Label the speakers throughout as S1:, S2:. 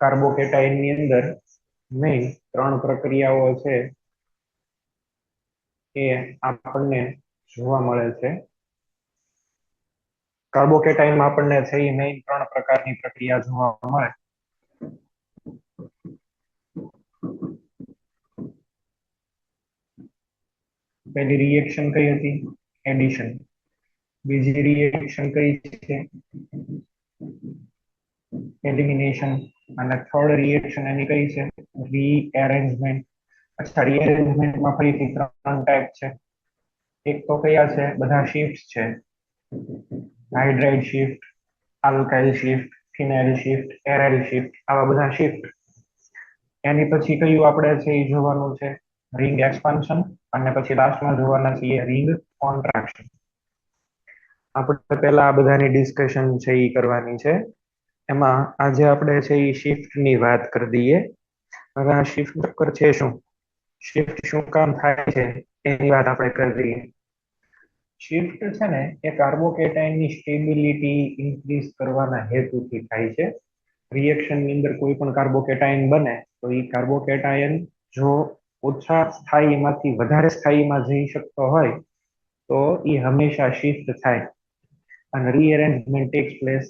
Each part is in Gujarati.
S1: કાર્બોકેટાઇન ની અંદર મેઇન 3 પ્રક્રિયાઓ છે એ આપણને જોવા મળે છે. કાર્બોકેટાઇનમાં આપણને છે એ મેઇન 3 પ્રકારની પ્રક્રિયા જોવા મળે. પહેલી રિએક્શન કઈ હતી? એડિશન. બીજી રિએક્શન કઈ છે? એલિમિનેશન. અને થર્ડ રિએક્શન એની કઈ છે? રીએરેન્જમેન્ટ. અચ્છા, રીએરેન્જમેન્ટમાં ફરીથી 3 ટાઈપ છે. એક તો કયા છે? બધા શિફ્ટ છે. હાઇડ્રાઇડ શિફ્ટ, આલ્કાઇલ શિફ્ટ, ફિનાઇલ શિફ્ટ, એરાઇલ શિફ્ટ, આવા બધા શિફ્ટ. એની પછી કયું આપણે છે એ જોવાનું છે? Ring expansion. અને પછી લાસ્ટમાં જોવાના છીએ રિંગ કોન્ટ્રાક્શન. આપણે પહેલા આ બધાની ડિસ્કશન છે એ કરવાની છે. એમાં આજે આપણે છે એ શિફ્ટ ની વાત કરી દઈએ. હવે આ શિફ્ટ ચક્કર છે શું? શિફ્ટ શું કામ થાય છે એની વાત આપણે કરી દઈએ. શિફ્ટ છે ને એ કાર્બોકેટાઇનની સ્ટેબિલિટી ઇન્ક્રીઝ કરવાના હેતુથી થાય છે. રિએક્શન ની અંદર કોઈ પણ કાર્બોકેટાઇન બને તો એ કાર્બોકેટાઇન જો ઓછા સ્થાયીમાંથી વધારે સ્થાયીમાં જઈ શકતો હોય તો એ હંમેશા શિફ્ટ થાય. અને rearrangement takes place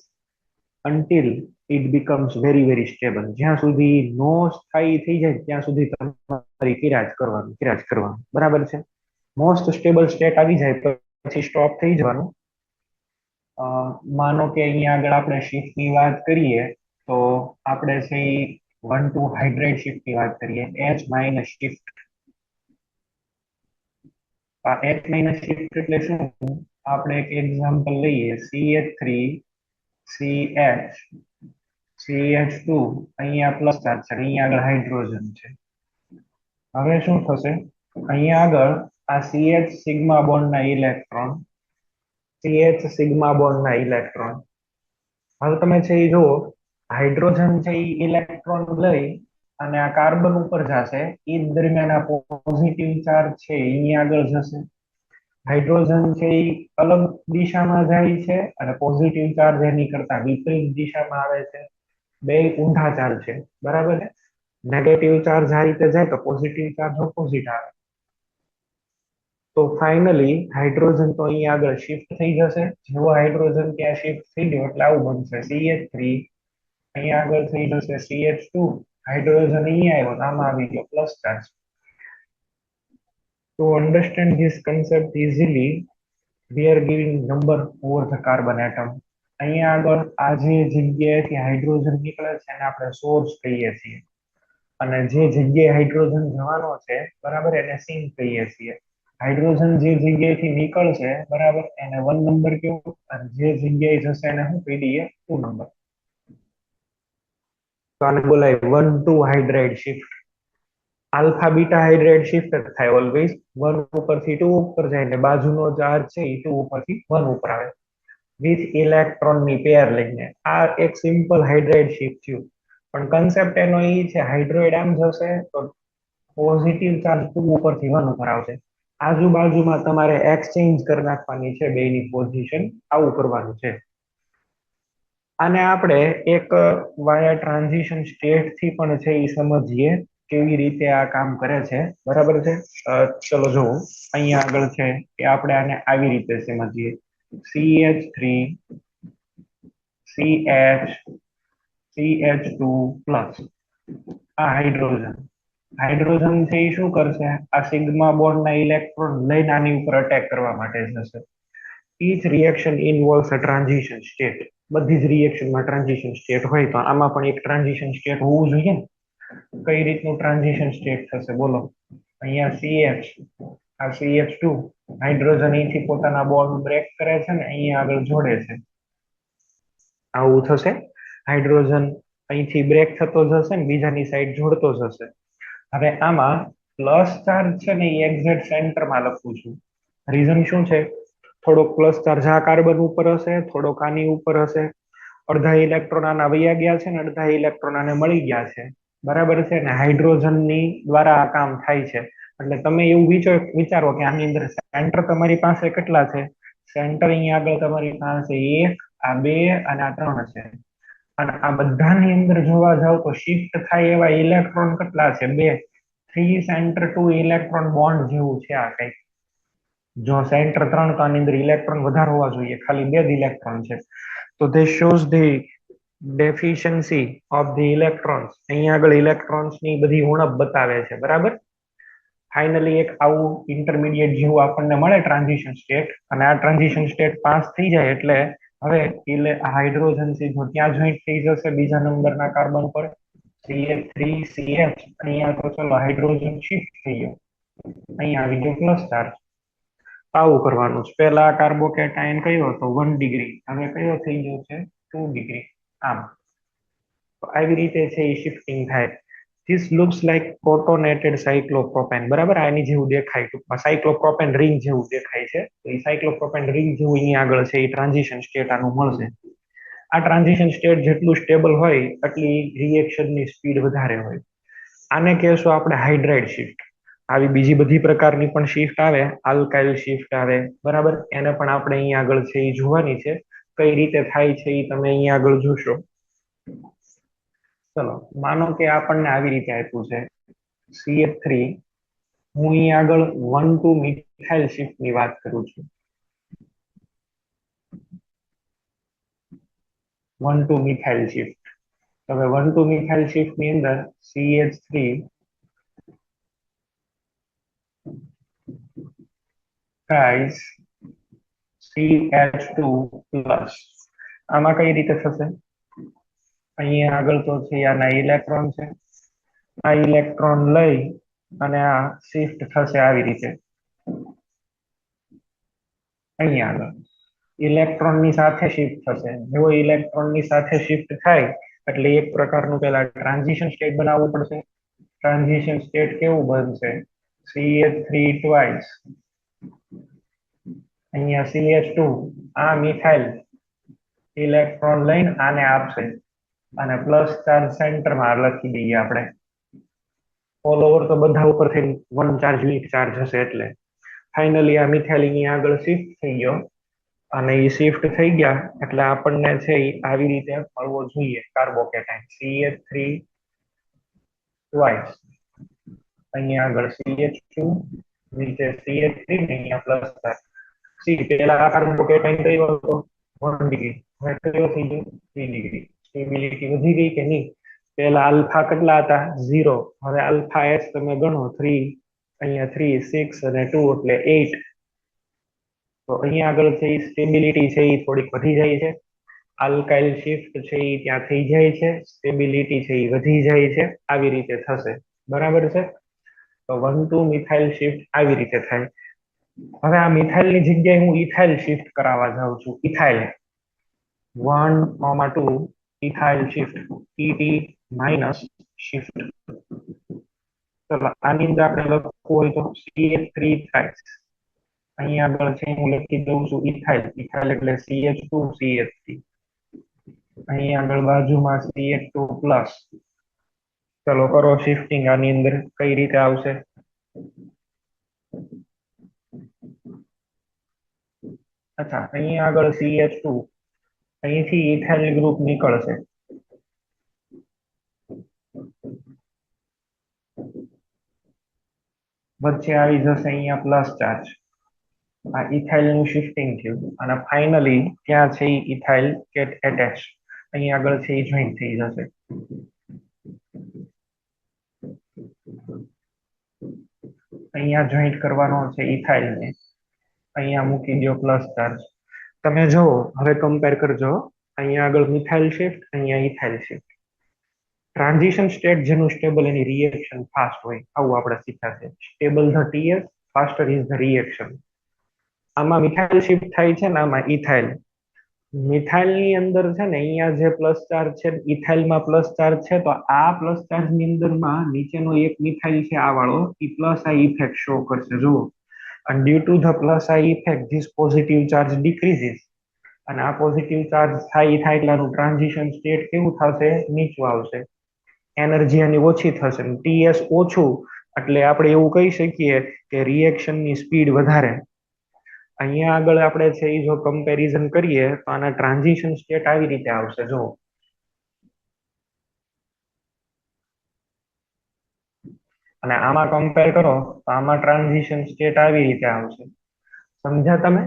S1: until it becomes very very stable. જ્યાં સુધી નો સ્થાયી થઈ જાય ત્યાં સુધી તમારી કિરાજ કરવાનું. બરાબર છે? મોસ્ટ સ્ટેબલ સ્ટેટ આવી જાય પછી સ્ટોપ થઈ જવાનું. માનો કે અહીંયા આગળ આપણે શિફ્ટ ની વાત કરીએ તો આપણે છે 1,2 હાઇડ્રાઇડ શિફ્ટ ની વાત કરીએ. H- shift. આ H- શિફ્ટ એટલે શું? આપણે એક એક્ઝામ્પલ લઈએ. CH3CH CH2 અહીંયા પ્લસ ચાર્જ છે, અહીંયા આગળ હાઇડ્રોજન છે. હવે શું થશે? અહીંયા આગળ આ CH સિગ્મા બોન્ડ ના ઇલેક્ટ્રોન, હવે તમે છે એ જુઓ, હાઇડ્રોજન છે એ ઇલેક્ટ્રોન લઈ અને આ કાર્બન ઉપર જશે. એ દરમિયાન આ પોઝિટિવ ચાર્જ છે અહીંયા આગળ જશે. હાઇડ્રોજન છે એ અલગ દિશામાં જાય છે અને પોઝિટિવ ચાર્જ એની કરતા વિપરીત દિશામાં આવે છે. બે ઊંધા ચાર્જ છે. બરાબર છે? નેગેટિવ ચાર્જ આ રીતે જાય તો પોઝિટિવ ચાર્જ ઓપોઝિટ આવે. તો ફાઇનલી હાઇડ્રોજન તો અહીંયા આગળ શિફ્ટ થઈ જશે. જેવો હાઇડ્રોજન ત્યાં શિફ્ટ થઈ ગયો એટલે આવું બનશે. CH3 અહીંયા આગળ થઈ જશે CH2. હાઇડ્રોજન અહીંયા આવ્યો, આમાં આવી ગયો plus charge. To understand this concept easily, we are giving number over the carbon atom. અહીંયા આગળ આ જે જગ્યાએથી હાઇડ્રોજન નીકળે છે એને આપણે સોર્સ કહીએ છીએ. અને જે જગ્યાએ હાઇડ્રોજન જવાનો છે બરાબર એને સિંક કહીએ છીએ. હાઇડ્રોજન જે જગ્યાએથી નીકળશે બરાબર એને 1 નંબર કહેવું, અને જે જગ્યાએ જશે એને શું કહી દઈએ? 2 નંબર. તો આને બોલાય 1,2 hydride shift. Alpha beta hydride shift થાય ઓલવેઝ. 1 ઉપરથી 2 ઉપર જાય એટલે બાજુનો ચાર્જ છે એ 2 ઉપરથી 1 ઉપર આવે વિથ ઇલેક્ટ્રોનની પેર લઈને. આ એક સિમ્પલ હાઇડ્રાઇડ શિફ્ટ થયું. પણ કન્સેપ્ટ એનો એ છે, હાઇડ્રોઇડ આમ જશે તો પોઝિટિવ ચાર્જ 2 ઉપરથી 1 ઉપર આવશે. આજુબાજુમાં તમારે એક્સચેન્જ કરી નાખવાની છે બેની પોઝિશન. આવું કરવાનું છે. આને આપણે એક વાયા ટ્રાન્ઝિશન સ્ટેટ થી પણ છે એ સમજીએ કેવી રીતે આ કામ કરે છે. બરાબર છે? ચલો જુઓ, અહીંયા આગળ છે કે આપણે આને આવી રીતે સમજીએ. CH3 CH2 પ્લસ આ હાઇડ્રોજન છે એ શું કરશે? આ સિગ્મા બોન્ડ ના ઇલેક્ટ્રોન લઈને આની ઉપર અટેક કરવા માટે જશે. each reaction involves a transition state. બધી જ રિએક્શનમાં ટ્રાન્ઝિશન સ્ટેટ હોય તો આમાં પણ એક ટ્રાન્ઝિશન સ્ટેટ હોવું જોઈએ ને. કઈ રીતનું ટ્રાન્ઝિશન સ્ટેટ થશે બોલો? અહીંયા CH, આ CH2, હાઇડ્રોજન અહીંથી પોતાના બોન્ડ બ્રેક કરે છે ને અહીંયા આગળ જોડે છે. આવું થશે. હાઇડ્રોજન અહીંથી બ્રેક થતો જશે ને બીજાની સાઈડ જોડતો જશે. હવે આમાં પ્લસ ચાર્જ છે ને એ એક્ઝેક્ટ સેન્ટરમાં લખું છું. રીઝન શું છે? થોડોક પ્લસ ચાર્જ આ કાર્બન ઉપર હશે, થોડોક આની ઉપર હશે. અડધા ઇલેક્ટ્રોન આના વયા ગયા છે ને અડધા ઇલેક્ટ્રોન આને મળી ગયા છે. બરાબર છે ને? હાઇડ્રોજનની દ્વારા આ કામ થાય છે. એટલે તમે એવું વિચારો કે આની અંદર સેન્ટર તમારી પાસે કેટલા છે? સેન્ટર અહીંયા આગળ તમારી પાસે 1, આ 2 અને આ 3 છે. અને આ બધાની અંદર જોવા જાવ તો શિફ્ટ થાય એવા ઇલેક્ટ્રોન કેટલા છે? બે. 3 સેન્ટર 2 ઇલેક્ટ્રોન બોન્ડ જેવું છે આ કંઈક. જો સેન્ટર 3 તો આની અંદર ઇલેક્ટ્રોન વધારે હોવા જોઈએ, ખાલી 2 જ ઇલેક્ટ્રોન છે. તો this shows the deficiency of the electrons. અહીંયા આગળ ઇલેક્ટ્રોન્સ ની બધી ઉણપ બતાવે છે, બરાબર. ફાઇનલી એક આવું ઇન્ટરમીડિયેટ જેવું આપણને મળે ટ્રાન્ઝિશન સ્ટેટ, અને આ ટ્રાન્ઝિશન સ્ટેટ પાસ થઈ જાય એટલે હવે હાઇડ્રોજન છે જો ત્યાં જોઈન્ટ થઈ જશે બીજા નંબરના કાર્બન પર, CH3CH. અહીંયા તો ચલો હાઇડ્રોજન શિફ્ટ થઈ ગયો, અહીંયા આવી ગયો પ્લસ ચાર્જ. આવું કરવાનું છે. પહેલા કાર્બોકેટાયન કયો હતો? 1 ડિગ્રી, હવે કયો થઈ ગયો છે? 2 ડિગ્રી. આમ આવી રીતે છે એ શિફ્ટિંગ થાય. This looks like protonated cyclopropane. બરાબર, આની જેવું દેખાય, ટૂંકમાં સાયક્લોપ્રોપેન રિંગ જેવું દેખાય છે. તો એ સાયક્લોપ્રોપેન રિંગ જેવું અહીંયા આગળ છે એ ટ્રાન્ઝિશન સ્ટેટ આનું મળશે. આ ટ્રાન્ઝિશન સ્ટેટ જેટલું સ્ટેબલ હોય એટલી રિએક્શનની સ્પીડ વધારે હોય. આને કહેશું આપણે હાઇડ્રાઇડ શિફ્ટ. આવી બીજી બધી પ્રકારની પણ શિફ્ટ આવે, આલ્કાઇલ શિફ્ટ આવે, બરાબર. એને પણ આપણે અહીંયા આગળ છે એ જોવાની છે, કઈ રીતે થાય છે એ તમે અહીંયા આગળ જોશો. ચલો માનો કે આપણને આવી રીતે આપ્યું છે CH3. હું અહીં આગળ 1,2 મિથાઇલ શિફ્ટ ની વાત કરું છું. 1,2 મિથાઇલ શિફ્ટ. હવે 1,2 મિથાઇલ શિફ્ટ ની અંદર CH3 guys CH2 પ્લસ. આમાં કઈ રીતે થશે? અહીંયા આગળ તો છે આના ઇલેક્ટ્રોન છે, આ ઇલેક્ટ્રોન લઈ અને આ શિફ્ટ થશે આવી રીતે. અહીંયા આગળ ઇલેક્ટ્રોન ની સાથે શિફ્ટ થશે. જો ઇલેક્ટ્રોન ની સાથે શિફ્ટ થાય એટલે એક પ્રકારનું પેલા ટ્રાન્ઝિશન સ્ટેટ બનાવવું પડશે. ટ્રાન્ઝિશન સ્ટેટ કેવું બનશે? CH3 ટ્વાઇસ, અહીંયા CH2, આ મિથાઇલ ઇલેક્ટ્રોન લઈને આને આપશે, અને પ્લસ ચાર્જ સેન્ટરમાં લખી દઈએ આપણે. ઓલ ઓવર તો બધા ઉપરથી 1 ચાર્જ વીક ચાર્જ હશે. એટલે ફાઇનલી આ મિથાઇલ અહીંયા આગળ શિફ્ટ થઈ ગયો, અને એ શિફ્ટ થઈ ગયા એટલે આપણને છે એ આવી રીતે મળવો જોઈએ કાર્બોકેટાયન CH3 ટ્વાઇસ. અહીંયા આગળ CH2, નીચે CH3 ને અહીંયા પ્લસ ચાર્જ. પેલા આ કાર્બોકેટાયન કયો હતો? 1 ડિગ્રી, હવે કયો થઈ ગયો? 3 ડિગ્રી. સ્ટેબિલિટી વધી ગઈ કે નહીં? પેલા આલ્ફા કેટલા હતા? 0. હવે આલ્ફા એચ તમે ગણો 3, અહીંયા 3, 6 અને 2 એટલે 8. તો અહીંયા આગળ છે એ સ્ટેબિલિટી છે એ થોડીક વધી જાય છે. આલ્કાઇલ શિફ્ટ છે એ ત્યાં થઈ જાય છે, સ્ટેબિલિટી છે એ વધી જાય છે. આવી રીતે થશે, બરાબર છે. તો 1,2 મિથાઇલ શિફ્ટ આવી રીતે થાય. હવે આ મિથાઇલ ની જગ્યાએ હું ઇથાઇલ શિફ્ટ કરાવવા જાઉં છું. Ethyl 1,2 ethyl shift, ET minus shift. ચલો આની અંદર આપણે લખવું હોય તો CH3 થાય. અહીંયા આગળ છે હું લખી દઉં છું ઇથાઇલ. ઇથાઇલ એટલે CH2 CH3. અહીંયા આગળ બાજુમાં CH2 પ્લસ. ચલો કરો શિફ્ટિંગ. આની અંદર કઈ રીતે આવશે? અચ્છા, અહીંયા આગળ CH2, અહીંથી ઇથાઇલ ગ્રુપ નીકળશે. વચ્ચે આવી જશે અહીંયા પ્લસ ચાર્જ. આ ઇથાઇલ નું શિફ્ટિંગ થયું, અને ફાઇનલી ત્યાં છે ઇથાઇલ ગેટ એટેચ. અહીંયા આગળ છે એ જોઈન્ટ થઈ જશે. અહીંયા જોઈન્ટ કરવાનો છે ઇથાઇલ ને, અહીંયા મૂકી દો પ્લસ ચાર્જ. તમે જો હવે કમ્પેર કરજો, અહીંયા આગળ મિથાઇલ શિફ્ટ, અહીંયા ઇથાઇલ શિફ્ટ. ટ્રાન્ઝિશન સ્ટેટ જેનું સ્ટેબલ, એની રિએક્શન ફાસ્ટ હોય, આવું આપણે શીખ્યા છે. Stable the TS, faster is the reaction. આમાં મિથાઇલ શિફ્ટ થાય છે ને આમાં ઇથાઇલ. મિથાઇલ ની અંદર છે ને અહીંયા જે પ્લસ ચાર્જ છે, ઇથાઇલમાં પ્લસ ચાર્જ છે, તો આ પ્લસ ચાર્જ ની અંદરમાં નીચેનો એક મિથાઇલ છે આ વાળો, એ પ્લસ આ ઇફેક્ટ શો કરશે. જુઓ, and due to the plus I effect this positive charge decreases. અને આ પોઝિટિવ ચાર્જ થાય એટલે આનું ટ્રાન્ઝિશન સ્ટેટ કેવું થશે? નીચું આવશે. એનર્જી આની ઓછી થશે. TS ઓછું એટલે આપણે એવું કહી શકીએ કે રિએક્શનની સ્પીડ વધારે. અહીંયા આગળ આપણે છે એ જો કમ્પેરિઝન કરીએ તો આના ટ્રાન્ઝિશન સ્ટેટ આવી રીતે આવશે. જો અને આમાં કમ્પેર કરો તો આમાં ટ્રાન્ઝિશન સ્ટેટ આવી રીતે આવશે. સમજ્યા તમે?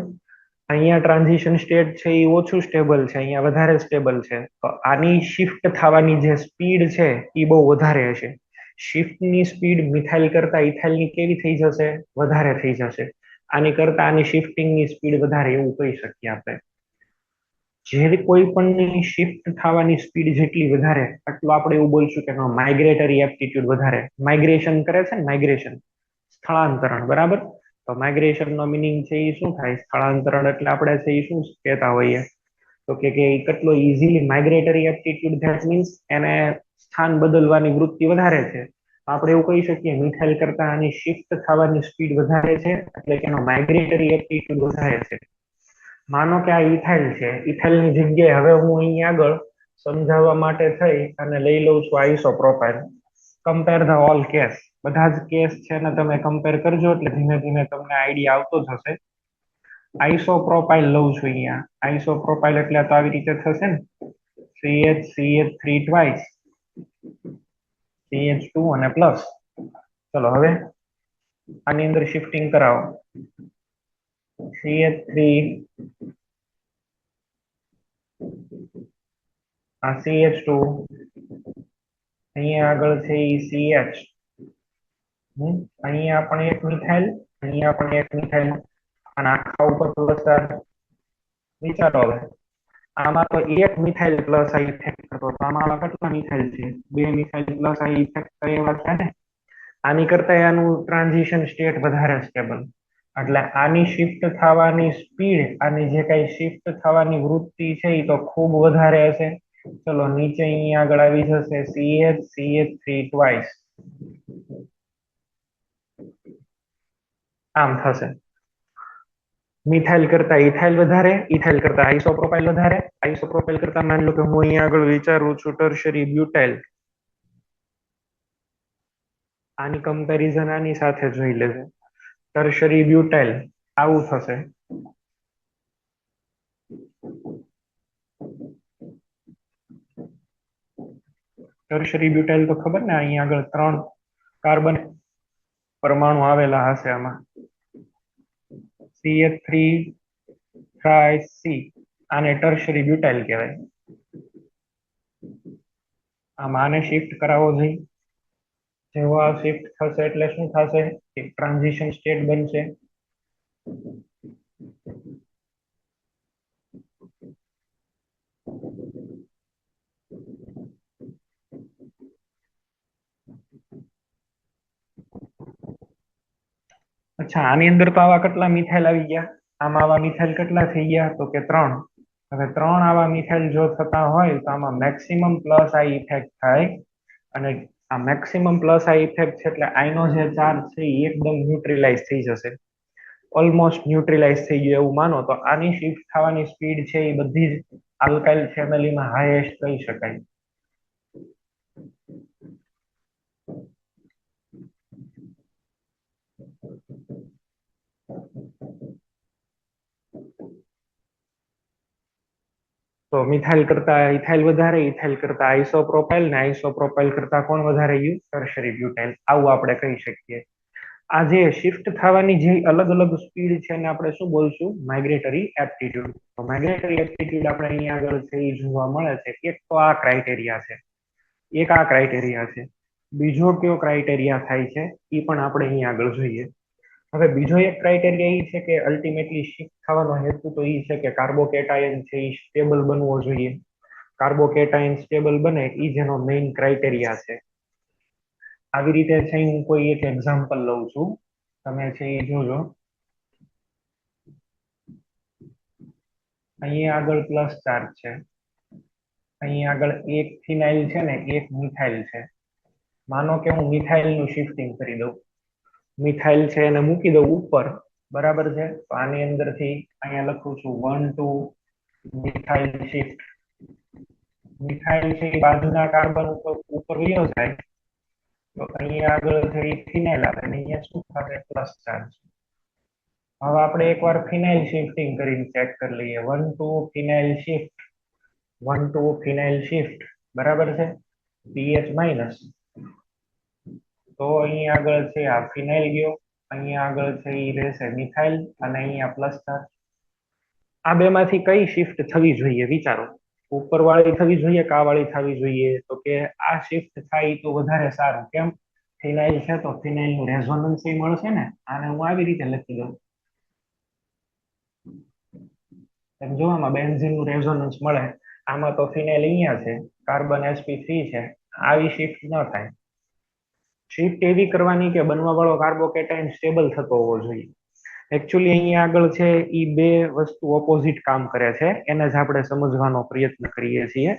S1: અહીંયા ટ્રાન્ઝિશન સ્ટેટ છે એ ઓછું સ્ટેબલ છે, અહીંયા વધારે સ્ટેબલ છે. તો આની શિફ્ટ થવાની જે સ્પીડ છે એ બહુ વધારે હશે. શિફ્ટની સ્પીડ મિથાઇલ કરતા ઇથાઇલની કેવી થઈ જશે? વધારે થઈ જશે. આની કરતા આની શિફ્ટિંગની સ્પીડ વધારે, એવું કહી શકીએ આપણે. જે કોઈ પણની શિફ્ટ થવાની સ્પીડ જેટલી વધારે એટલું આપણે એવું બોલશું કે માઇગ્રેટરી એપ્ટિટ્યુડ વધારે. માઇગ્રેશન કરે છે ને, માઇગ્રેશન સ્થળાંતરણ, બરાબર. તો માઇગ્રેશન નો મિનિંગ છે એ શું થાય? સ્થળાંતરણ. એટલે આપણે છે એ શું કહેતા હોઈએ? તો કે કેટલો easily migratory aptitude, that means એને સ્થાન બદલવાની વૃત્તિ વધારે છે. આપણે એવું કહી શકીએ મિથાઇલ કરતા આની શિફ્ટ થવાની સ્પીડ વધારે છે, એટલે કે એનો માઇગ્રેટરી એપ્ટિટ્યુડ વધારે છે. માનો કે આ ઇથાઇલ છે, ઇથાઇલની જગ્યાએ હવે હું અહીં આગળ સમજાવવા માટે થઈ અને લઈ લઉં છું isopropyl. Compare the all case. બધા જ કેસ છે ને તમે કમ્પેર કરજો એટલે ધીમે ધીમે તમને આઈડિયા આવતો જશે. આઇસોપ્રોપાઇલ લઉં છું અહીંયા. આઇસોપ્રોપાઇલ એટલે તો આવી રીતે થશે ને, CH3 ટ્વાઇસ, CH2 અને પ્લસ. ચલો હવે આની અંદર શિફ્ટિંગ કરાવો. CH3, આ CH2, અહીંયા આગળ છે એ CH, અહીંયા પણ એક મિથાઇલ, અહીંયા પણ એક મિથાઇલ, અને આખા ઉપર પ્લસ. વિચારો હવે, આમાં તો એક મિથાઇલ પ્લસ આ ઇફેક્ટ હતો, તો આમાં કેટલા મિથાઇલ છે? બે મિથાઇલ પ્લસ આ ઇફેક્ટ કરે એવા છે ને. આની કરતા આનું ટ્રાન્ઝિશન સ્ટેટ વધારે સ્ટેબલ. એટલે આની શિફ્ટ થવાની સ્પીડ, આની જે કઈ શિફ્ટ થવાની વૃત્તિ છે એ તો ખૂબ વધારે હશે. ચલો નીચે અહીંયા આગળ આવી જશે CH3 ટ્વાઇસ. આમ થશે. મિથાઇલ કરતા ઇથાઇલ વધારે, ઇથાઇલ કરતા આઇસોપ્રોપાઇલ વધારે, આઇસોપ્રોપાઇલ કરતા માની લો કે હું અહીંયા આગળ વિચારું છું ટર્શરી બ્યુટાઇલ. આની કમ્પેરિઝન આની સાથે જોઈ લેજો. ટર્શરી બ્યુટાઇલ આવું થશે. ટર્શરી બ્યુટાઇલ તો ખબર ને, અહીંયા આગળ 3 કાર્બન પરમાણુ આવેલા હશે આમાં. CH3 ટ્રાઇસ C, આને ટર્શરી બ્યુટાઇલ કહેવાય. આમાં આને શિફ્ટ કરાવવો જોઈએ. જેવો આ શિફ્ટ થશે એટલે શું થશે? એક ટ્રાન્ઝિશન સ્ટેટ બનશે. અચ્છા, આની અંદર તો આવા કેટલા મિથાઇલ આવી ગયા? આમાં આવા મિથાઇલ કેટલા થઈ ગયા? તો કે 3. હવે 3 આવા મિથાઇલ જો થતા હોય તો આમાં મેક્સિમમ પ્લસ આ ઇફેક્ટ થાય. અને આ મેક્સિમમ પ્લસ આ ઇફેક્ટ છે એટલે આઈનો જે ચાર્જ છે એ એકદમ ન્યુટ્રલાઇઝ થઈ જશે. ઓલમોસ્ટ ન્યુટ્રલાઇઝ થઈ ગયું એવું માનો તો આની શિફ્ટ થવાની સ્પીડ છે એ બધી જ આલ્કાઇલ ફેમિલીમાં હાઈએસ્ટ કહી શકાય. તો મિથાઇલ કરતા ઇથાઇલ વધારે, ઇથાઇલ કરતા આઇસોપ્રોપાઇલ, ને આઇસોપ્રોપાઇલ કરતા કોણ વધારે ગયું? Tertiary butyl. આવું આપણે કહી શકીએ. આ જે શિફ્ટ થવાની જે અલગ અલગ સ્પીડ છે એને આપણે શું બોલશું? Migratory aptitude. તો માઇગ્રેટરી એપ્ટિટ્યુડ આપણે અહીંયા આગળ છે એ જોવા મળે છે. એક તો આ ક્રાઇટેરિયા છે, એક આ ક્રાઇટેરિયા છે. બીજો કયો ક્રાઇટેરિયા થાય છે એ પણ આપણે અહીંયા આગળ જોઈએ. હવે બીજો એક ક્રાઇટેરિયા એ છે કે અલ્ટિમેટલી શિફ્ટ થવાનો હેતુ તો એ છે કે કાર્બોકેટાયન છે એ સ્ટેબલ બનવો જોઈએ. કાર્બોકેટાયન સ્ટેબલ બને એ જેનો મેઇન ક્રાઇટેરિયા છે. આવી રીતે છે હું કોઈ એક એક્ઝામ્પલ લઉં છું, તમે છે એ જોજો. અહીંયા આગળ પ્લસ ચાર્જ છે, અહીંયા આગળ એક ફિનાઇલ છે ને એક મિથાઇલ છે. માનો કે હું મિથાઇલ નું શિફ્ટિંગ કરી દઉં. મિથાઇલ છે એને મૂકી દઉં ઉપર, બરાબર છે. તો આની અંદરથી અહીંયા લખું છું 1 2 મિથાઇલ શિફ્ટ. મિથાઇલ છે એ બાજુના કાર્બન ઉપર વયો જાય તો અહીંયા આગળ થઈ ફિનાઇલ આવે અને અહીંયા શું થશે? Plus charge. હવે આપણે એકવાર ફિનાઇલ શિફ્ટિંગ કરીને ચેક કરી લઈએ. 1 2 ફિનાઇલ શિફ્ટ, 1 2 ફિનાઇલ શિફ્ટ, બરાબર છે. PH minus. તો અહીંયા આગળ છે આ ફિનાઇલ ગયો, અહીંયા આગળ છે એ રહેશે મિથાઇલ અને અહીંયા પ્લસ ચાર્જ. આ બે માંથી કઈ શિફ્ટ થવી જોઈએ વિચારો. ઉપર વાળી થવી જોઈએ કે આ વાળી થવી જોઈએ? તો કે આ શિફ્ટ થાય તો વધારે સારું. કેમ? ફિનાઇલ છે તો ફિનાઇલ નું રેઝોનન્સ મળશે ને. આને હું આવી રીતે લખી દઉં, જો આમાં બેન્ઝીન નું રેઝોનન્સ મળે, આમાં તો ફિનાઇલ અહીંયા છે, કાર્બન sp3 છે. આવી શિફ્ટ ન થાય. શિફ્ટ એવી કરવાની કે બનવા વાળો કાર્બોકેટાઇન સ્ટેબલ થતો હોવો જોઈએ. એકચ્યુઅલી અહીંયા આગળ છે એ બે વસ્તુ ઓપોઝિટ કામ કરે છે, એને જ આપણે સમજવાનો પ્રયત્ન કરીએ છીએ.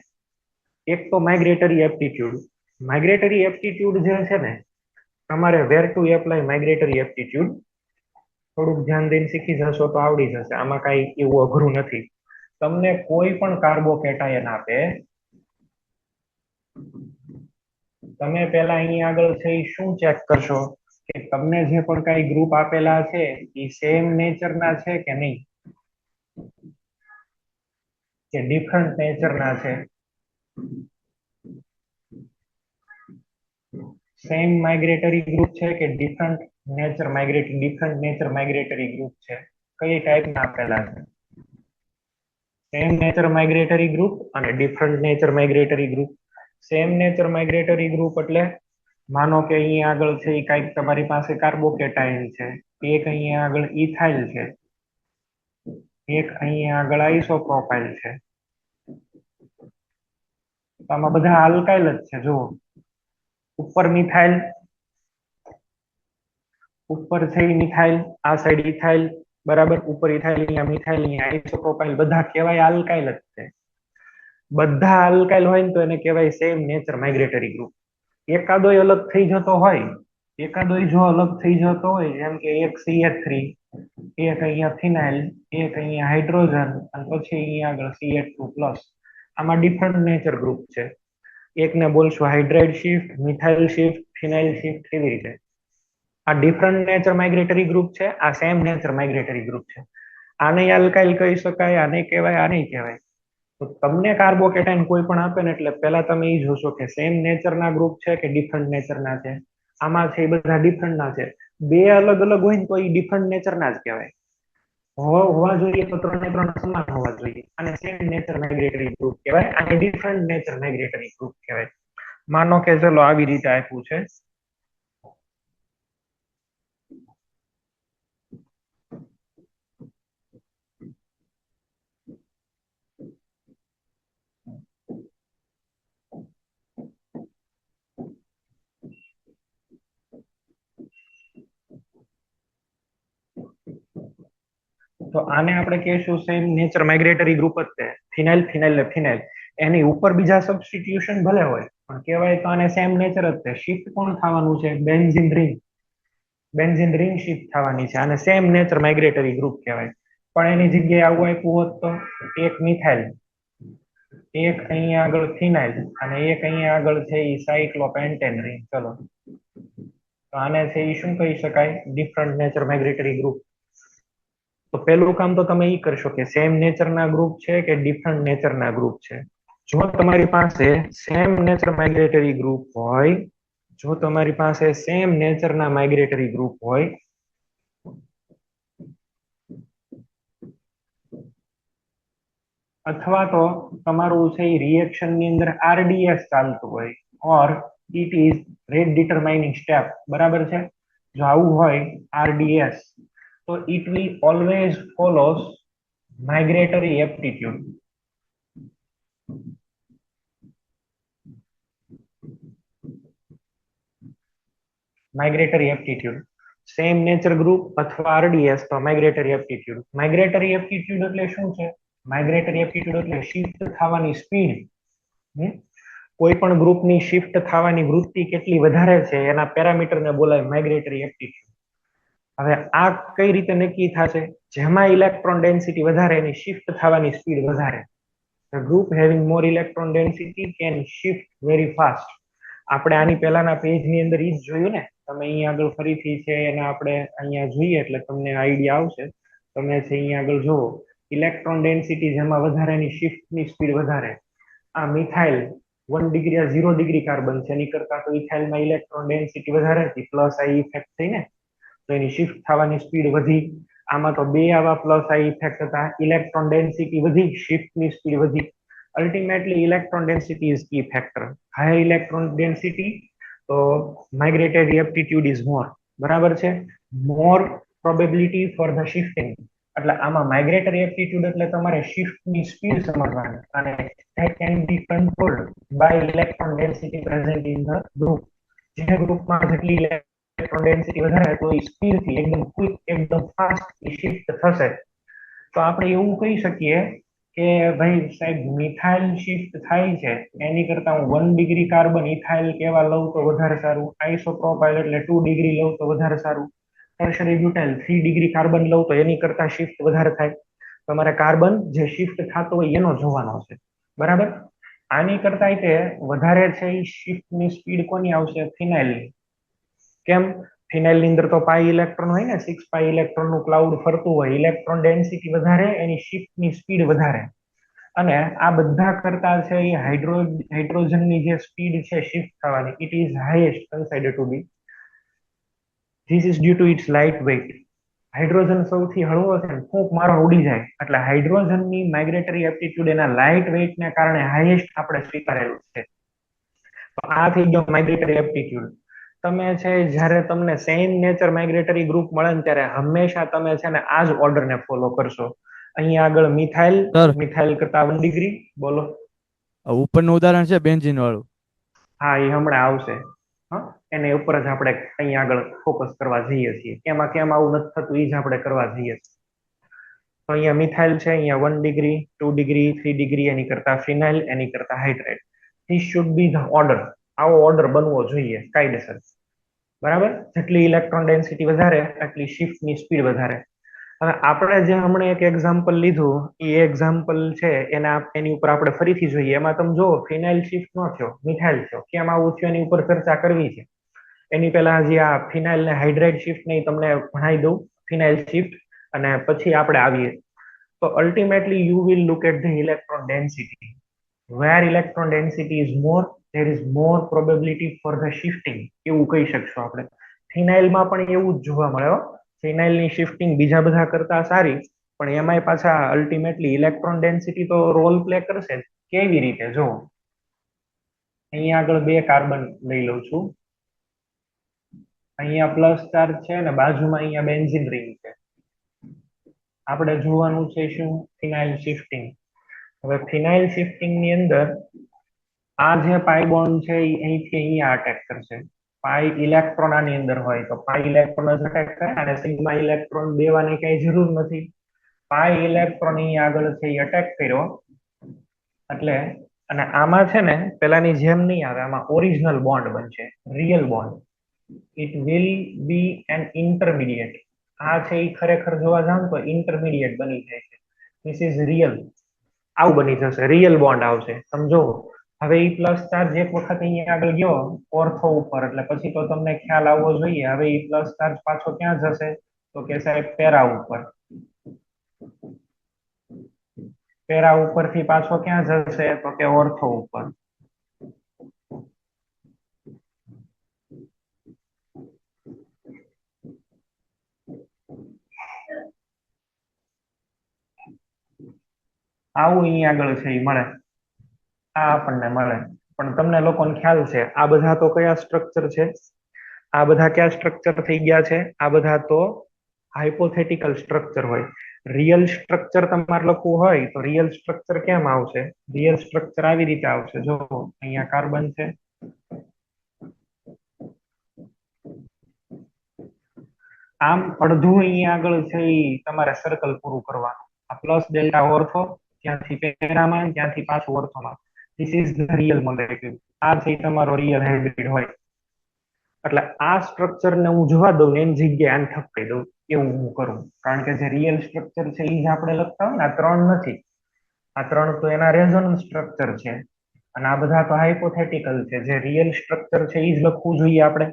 S1: એક તો માઇગ્રેટરી એપ્ટિટ્યુડ. માઇગ્રેટરી એપ્ટિટ્યુડ જે છે ને, તમારે વેર ટુ એપ્લાય માઇગ્રેટરી એપ્ટિટ્યુડ થોડુંક ધ્યાન દઈને શીખી જશો તો આવડી જશે. આમાં કઈ એવું અઘરું નથી. તમને કોઈ પણ કાર્બોકેટાયન આપે, તમે પેલા અહીંયા આગળ છે શું ચેક કરશો કે તમને જે પણ કઈ ગ્રુપ આપેલા છે એ સેમ નેચરના છે કે નહીં, કે ડિફરન્ટ નેચરના છે. સેમ માઇગ્રેટરી ગ્રુપ છે કે ડિફરન્ટ નેચર માઇગ્રેટરી ગ્રુપ છે? કઈ ટાઈપના આપેલા છે? સેમ નેચર માઇગ્રેટરી ગ્રુપ અને different nature migratory group. Same nature migratory group એટલે માનો કે અહીંયા આગળ છે એ કઈક તમારી પાસે કાર્બોકેટાઇન છે, એક અહીંયા આગળ ઇથાઇલ છે, એક અહીંયા આગળ આઇસોપ્રોપાઇલ છે. આમાં બધા આલ્કાઇલ જ છે. જુઓ, ઉપર મિથાઇલ, ઉપર છે મિથાઇલ, આ સાઈડ ઇથાઇલ, બરાબર. ઉપર ઇથાઇલ, અહીંયા મિથાઇલ, અહીંયા આઇસોપ્રોપાઇલ, બધા કહેવાય આલ્કાઇલ જ છે. બધા આલ્કાઇલ હોય ને તો એને કહેવાય સેમ નેચર માઇગ્રેટરી ગ્રુપ. એકાદોય અલગ થઈ જતો હોય, એકાદોય જો અલગ થઈ જતો હોય, જેમ કે એક CH3, એક અહીંયા ફિનાઇલ, એક અહીંયા હાઇડ્રોજન અને પછી અહીંયા આગળ CH2+, આમાં ડિફરન્ટ નેચર ગ્રુપ છે. એકને બોલશું હાઇડ્રાઇડ શિફ્ટ, મિથાઇલ શિફ્ટ, ફિનાઇલ શિફ્ટ, એવી રીતે. આ ડિફરન્ટ નેચર માઇગ્રેટરી ગ્રુપ છે, આ સેમ નેચર માઇગ્રેટરી ગ્રુપ છે. આને આલ્કાઇલ કહી શકાય, આને કહેવાય, આને કહેવાય. તો તમને કાર્બોકેટાઇન કોઈ પણ આપે ને એટલે પહેલા તમે એ જોશો કે સેમ નેચરના ગ્રુપ છે કે ડિફરન્ટ નેચરના છે. આમાં છે એ બધા ડિફરન્ટના છે. બે અલગ અલગ હોય ને તો એ ડિફરન્ટ નેચરના જ કહેવાય. હોવા જોઈએ તો ત્રણે ત્રણ સમાન હોવા જોઈએ. અને સેમ નેચર માઇગ્રેટરી ગ્રુપ કહેવાય, અને ડિફરન્ટ નેચર માઇગ્રેટરી ગ્રુપ કહેવાય. માનો કે ચલો આવી રીતે આપ્યું છે. તો આને આપણે કહીશું સેમ નેચર માઇગ્રેટરી ગ્રુપ જ છે. ફિનાઇલ, ફિનાઇલ ને ફિનાઇલ. એની ઉપર બીજા સબસ્ટિટ્યુશન ભલે હોય પણ કહેવાય તો આને સેમ નેચર જ છે. શિફ્ટ કોણ થવાનું છે? Benzene ring. Benzene ring shift થવાની છે. આને સેમ નેચર માઇગ્રેટરી ગ્રુપ કહેવાય. પણ એની જગ્યાએ આવું આપ્યું હોત તો એક મિથાઇલ, એક અહીંયા આગળ ફિનાઇલ અને એક અહીંયા આગળ છે એ સાયક્લોપેન્ટેન રિંગ. ચલો, તો આને છે એ શું કહી શકાય? Different nature migratory group. તો પહેલું કામ તો તમે એ કરશો કે સેમ નેચરના ગ્રુપ છે કે ડિફરન્ટ નેચરના ગ્રુપ છે. જો તમારી પાસે સેમ નેચર માઇગ્રેટરી ગ્રુપ હોય, જો તમારી પાસે સેમ નેચરના માઇગ્રેટરી ગ્રુપ હોય, અથવા તો તમારું છે એ રિએક્શન ની અંદર RDS ચાલતું હોય, or it is rate determining step, બરાબર છે. જો આવું હોય RDS, તો it will always follows migratory aptitude. Migratory aptitude, same nature group અથવા RDS, તો માઇગ્રેટરી એપ્ટિટ્યુડ. માઇગ્રેટરી એપ્ટિટ્યુડ એટલે શું છે? માઇગ્રેટરી એપ્ટિટ્યુડ એટલે શિફ્ટ થવાની સ્પીડ. કોઈ પણ ગ્રુપની શિફ્ટ થવાની વૃત્તિ કેટલી વધારે છે એના પેરામીટરને બોલાય માઇગ્રેટરી એપ્ટિટ્યુડ. હવે આ કઈ રીતે નક્કી થશે? જેમાં ઇલેક્ટ્રોન ડેન્સિટી વધારે એની શિફ્ટ થવાની સ્પીડ વધારે. The group having more electron density can shift very fast. આપણે આની પહેલાના પેજની અંદર ઈ જ જોયું ને. તમે અહીંયા આગળ ફરીથી છે એને આપણે અહીંયા જોઈએ એટલે તમને આઈડિયા આવશે. તમે છે અહીંયા આગળ જુઓ, ઇલેક્ટ્રોન ડેન્સિટી જેમાં વધારે એની શિફ્ટની સ્પીડ વધારે. આ મિથાઇલ 1 ડિગ્રી આ 0 ડિગ્રી કાર્બન છે, એની કરતા તો ઇથાઇલમાં ઇલેક્ટ્રોન ડેન્સિટી વધારે હતી, પ્લસ આ ઇફેક્ટ થઈને તો એની શિફ્ટ થવાની સ્પીડ વધી. આમાં તો બે આવા પ્લસ આ ઇફેક્ટ હતા, ઇલેક્ટ્રોન ડેન્સિટી વધી, શિફ્ટની સ્પીડ વધી. Ultimately electron density is key factor. Higher electron density તો માઇગ્રેટરી એપ્ટિટ્યુડ ઇઝ મોર, બરાબર છે. More probability for the shifting, એટલે આમાં માઇગ્રેટરી એપ્ટિટ્યુડ એટલે તમારે શિફ્ટની સ્પીડ સમજવાની, અને that can be controlled by electron density present in the group. જે ગ્રુપમાં જેટલી ઇલેક્ટ્રોન ડેન્સિટી વધારે તો એ સ્પીડથી એકદમ ક્વિક, એકદમ ફાસ્ટ શિફ્ટ થશે. તો આપણે એવું કહી શકીએ કે ભાઈ સાહેબ મિથાઇલ શિફ્ટ થાય છે, એની કરતા હું 1 ડિગ્રી કાર્બન ઇથાઇલ કેવા લઉં તો વધારે સારું, આઇસોપ્રોપાઇલ એટલે 2 ડિગ્રી લઉં તો વધારે સારું, ટર્શરી બ્યુટાઇલ 3 ડિગ્રી કાર્બન લઉં તો એની કરતા શિફ્ટ વધારે થાય. તમારે કાર્બન જે શિફ્ટ થતો હોય એનો જોવાનો છે, બરાબર. આની કરતા તે વધારે છે એ શિફ્ટની સ્પીડ કોની આવશે? ફિનાઇલની. કેમ? ફિનાઇલ ની અંદર તો પાઈ ઇલેક્ટ્રોન હોય ને, 6 પાઈ ઇલેક્ટ્રોન નું ક્લાઉડ ફરતું હોય, ઇલેક્ટ્રોન ડેન્સિટી વધારે, એની શિફ્ટની સ્પીડ વધારે. અને આ બધા કરતા છે એ હાઇડ્રોજનની જે સ્પીડ છે શિફ્ટ થવાની, it is highest consider to be. This is due to its light weight. Hydrogen સૌથી હળવો છે, ફૂંક મારો ઉડી જાય, એટલે હાઇડ્રોજનની માઇગ્રેટરી એપ્ટિટ્યુડ એના લાઇટ વેઇટને કારણે હાઈએસ્ટ આપણે સ્વીકારેલું છે. તો આ થઈ ગયો માઇગ્રેટરી એપ્ટિટ્યુડ. તમે છે જ્યારે તમને સેમ નેચર માઇગ્રેટરી ગ્રુપ મળે ને ત્યારે હંમેશા તમે છે ને આ જ ઓર્ડરને ફોલો કરશો. અહીંયા આગળ મિથાઇલ,
S2: સર
S1: મિથાઇલ કરતા 1 ડિગ્રી. બોલો.
S2: ઉપરનું ઉદાહરણ છે બેન્ઝીન વાળું.
S1: હા, એ હમણાં આવશે. હા, એને ઉપર જ આપણે અહીંયા આગળ ફોકસ કરવા જઈએ છીએ. કેમાં કેમ આવું નથી થતું એ જ આપણે કરવા જઈએ છીએ. તો અહીંયા મિથાઇલ છે, અહીંયા 1 ડિગ્રી, 2 ડિગ્રી, 3 ડિગ્રી, એની કરતા ફિનાઇલ, એની કરતા hydrate. This should be the order. આવો ઓર્ડર બનવો જોઈએ કાયદેસર, બરાબર. જેટલી ઇલેક્ટ્રોન ડેન્સિટી વધારે એટલી શિફ્ટની સ્પીડ વધારે. હવે આપણે જે હમણાં એક એક્ઝામ્પલ લીધું, એ એક્ઝામ્પલ છે એની ઉપર આપણે ફરીથી જોઈએ. એમાં તમે જુઓ ફિનાઇલ શિફ્ટ ન થયો, મિથાઇલ થયો. કેમ આવું થયું એની ઉપર ચર્ચા કરવી છે. એની પહેલા હજી આ ફિનાઇલ ને હાઇડ્રેટ શિફ્ટ ને તમને ભણાવી દઉં, ફિનાઇલ શિફ્ટ, અને પછી આપણે આવીએ. તો ultimately you will look at the electron density. Where electron density is more, there is more probability for the shifting, એવું કહી શકશું આપણે. ફિનાઇલમાં પણ એવું જ જોવા મળે. ફિનાઇલની શિફ્ટિંગ બીજા બધા કરતા સારી, પણ એમાંય પાછા અલ્ટિમેટલી ઇલેક્ટ્રોન ડેન્સિટી તો રોલ પ્લે કરશે. કેવી રીતે? જો અહીંયા આગળ 2 કાર્બન લઈ લઉં છું, અહીંયા પ્લસ ચાર્જ છે ને બાજુમાં અહીંયા બેન્ઝીન રિંગ છે. આપણે જોવાનું છે શું? ફિનાઇલ શિફ્ટિંગ. હવે ફિનાઇલ શિફ્ટિંગ ની અંદર આ જે પાઈ બોન્ડ છે એ અહીંથી અહીંયા અટેક કરશે. પાઈ ઇલેક્ટ્રોન આની અંદર હોય તો પાઈ ઇલેક્ટ્રોન જ અટેક કરે, અને સિગ્મા ઇલેક્ટ્રોન દેવાની કઈ જરૂર નથી. પાઈ ઇલેક્ટ્રોન અહીંયા આગળ છે એ અટેક કર્યો એટલે, અને આમાં છે ને પેલાની જેમ નહીં આવે, આમાં ઓરિજિનલ બોન્ડ બનશે, real bond. It will be an intermediate. આ છે એ ખરેખર જોવા જાવ તો ઇન્ટરમીડિયેટ બની જાય છે. This is real. આવું બની જશે, રિયલ બોન્ડ આવશે. સમજો. હવે એ પ્લસ ચાર્જ એક વખત અહીંયા આગળ ગયો ઓર્થો ઉપર, એટલે પછી તો તમને ખ્યાલ આવવો જોઈએ. હવે એ પ્લસ ચાર્જ પાછો ક્યાં જશે? તો કે સાહેબ પેરા ઉપર. પેરા ઉપરથી પાછો ક્યાં જશે? તો કે ઓર્થો ઉપર. આવું અહીંયા આગળ છે એ મળે, આ આપણને મળે. પણ તમને લોકોને ખ્યાલ છે આ બધા તો કયા સ્ટ્રક્ચર છે? આ બધા કયા સ્ટ્રક્ચર થઈ ગયા છે? આ બધા તો હાઇપોથેટિકલ સ્ટ્રક્ચર હોય. રિયલ સ્ટ્રક્ચર તમારે લખવું હોય તો રિયલ સ્ટ્રક્ચર કેમ આવશે? રિયલ સ્ટ્રક્ચર આવી રીતે આવશે. જો અહીંયા કાર્બન છે, આમ અડધું અહીંયા આગળ છે એ તમારે સર્કલ પૂરું કરવાનું. આ પ્લસ ડેલ્ટા ઓર્થો, ત્યાંથી પેરામાં, ત્યાંથી પાછું ઓર્થોમાં. This is the real molecule. આ છે તમારો રિયલ હાઇબ્રિડ હોય. એટલે આ સ્ટ્રક્ચરને હું જોવા દઉં ને એની જગ્યાએ આને ઠપકાઈ દઉં, એવું હું કરું. કારણ કે જે રિયલ સ્ટ્રક્ચર છે એ જ આપણે લખતા હોય ને, આ 3 નથી. આ 3 તો એના રેઝોનન્સ સ્ટ્રક્ચર છે, અને આ બધા તો હાઇપોથેટિકલ છે. જે રિયલ સ્ટ્રક્ચર છે એ જ લખવું જોઈએ આપણે.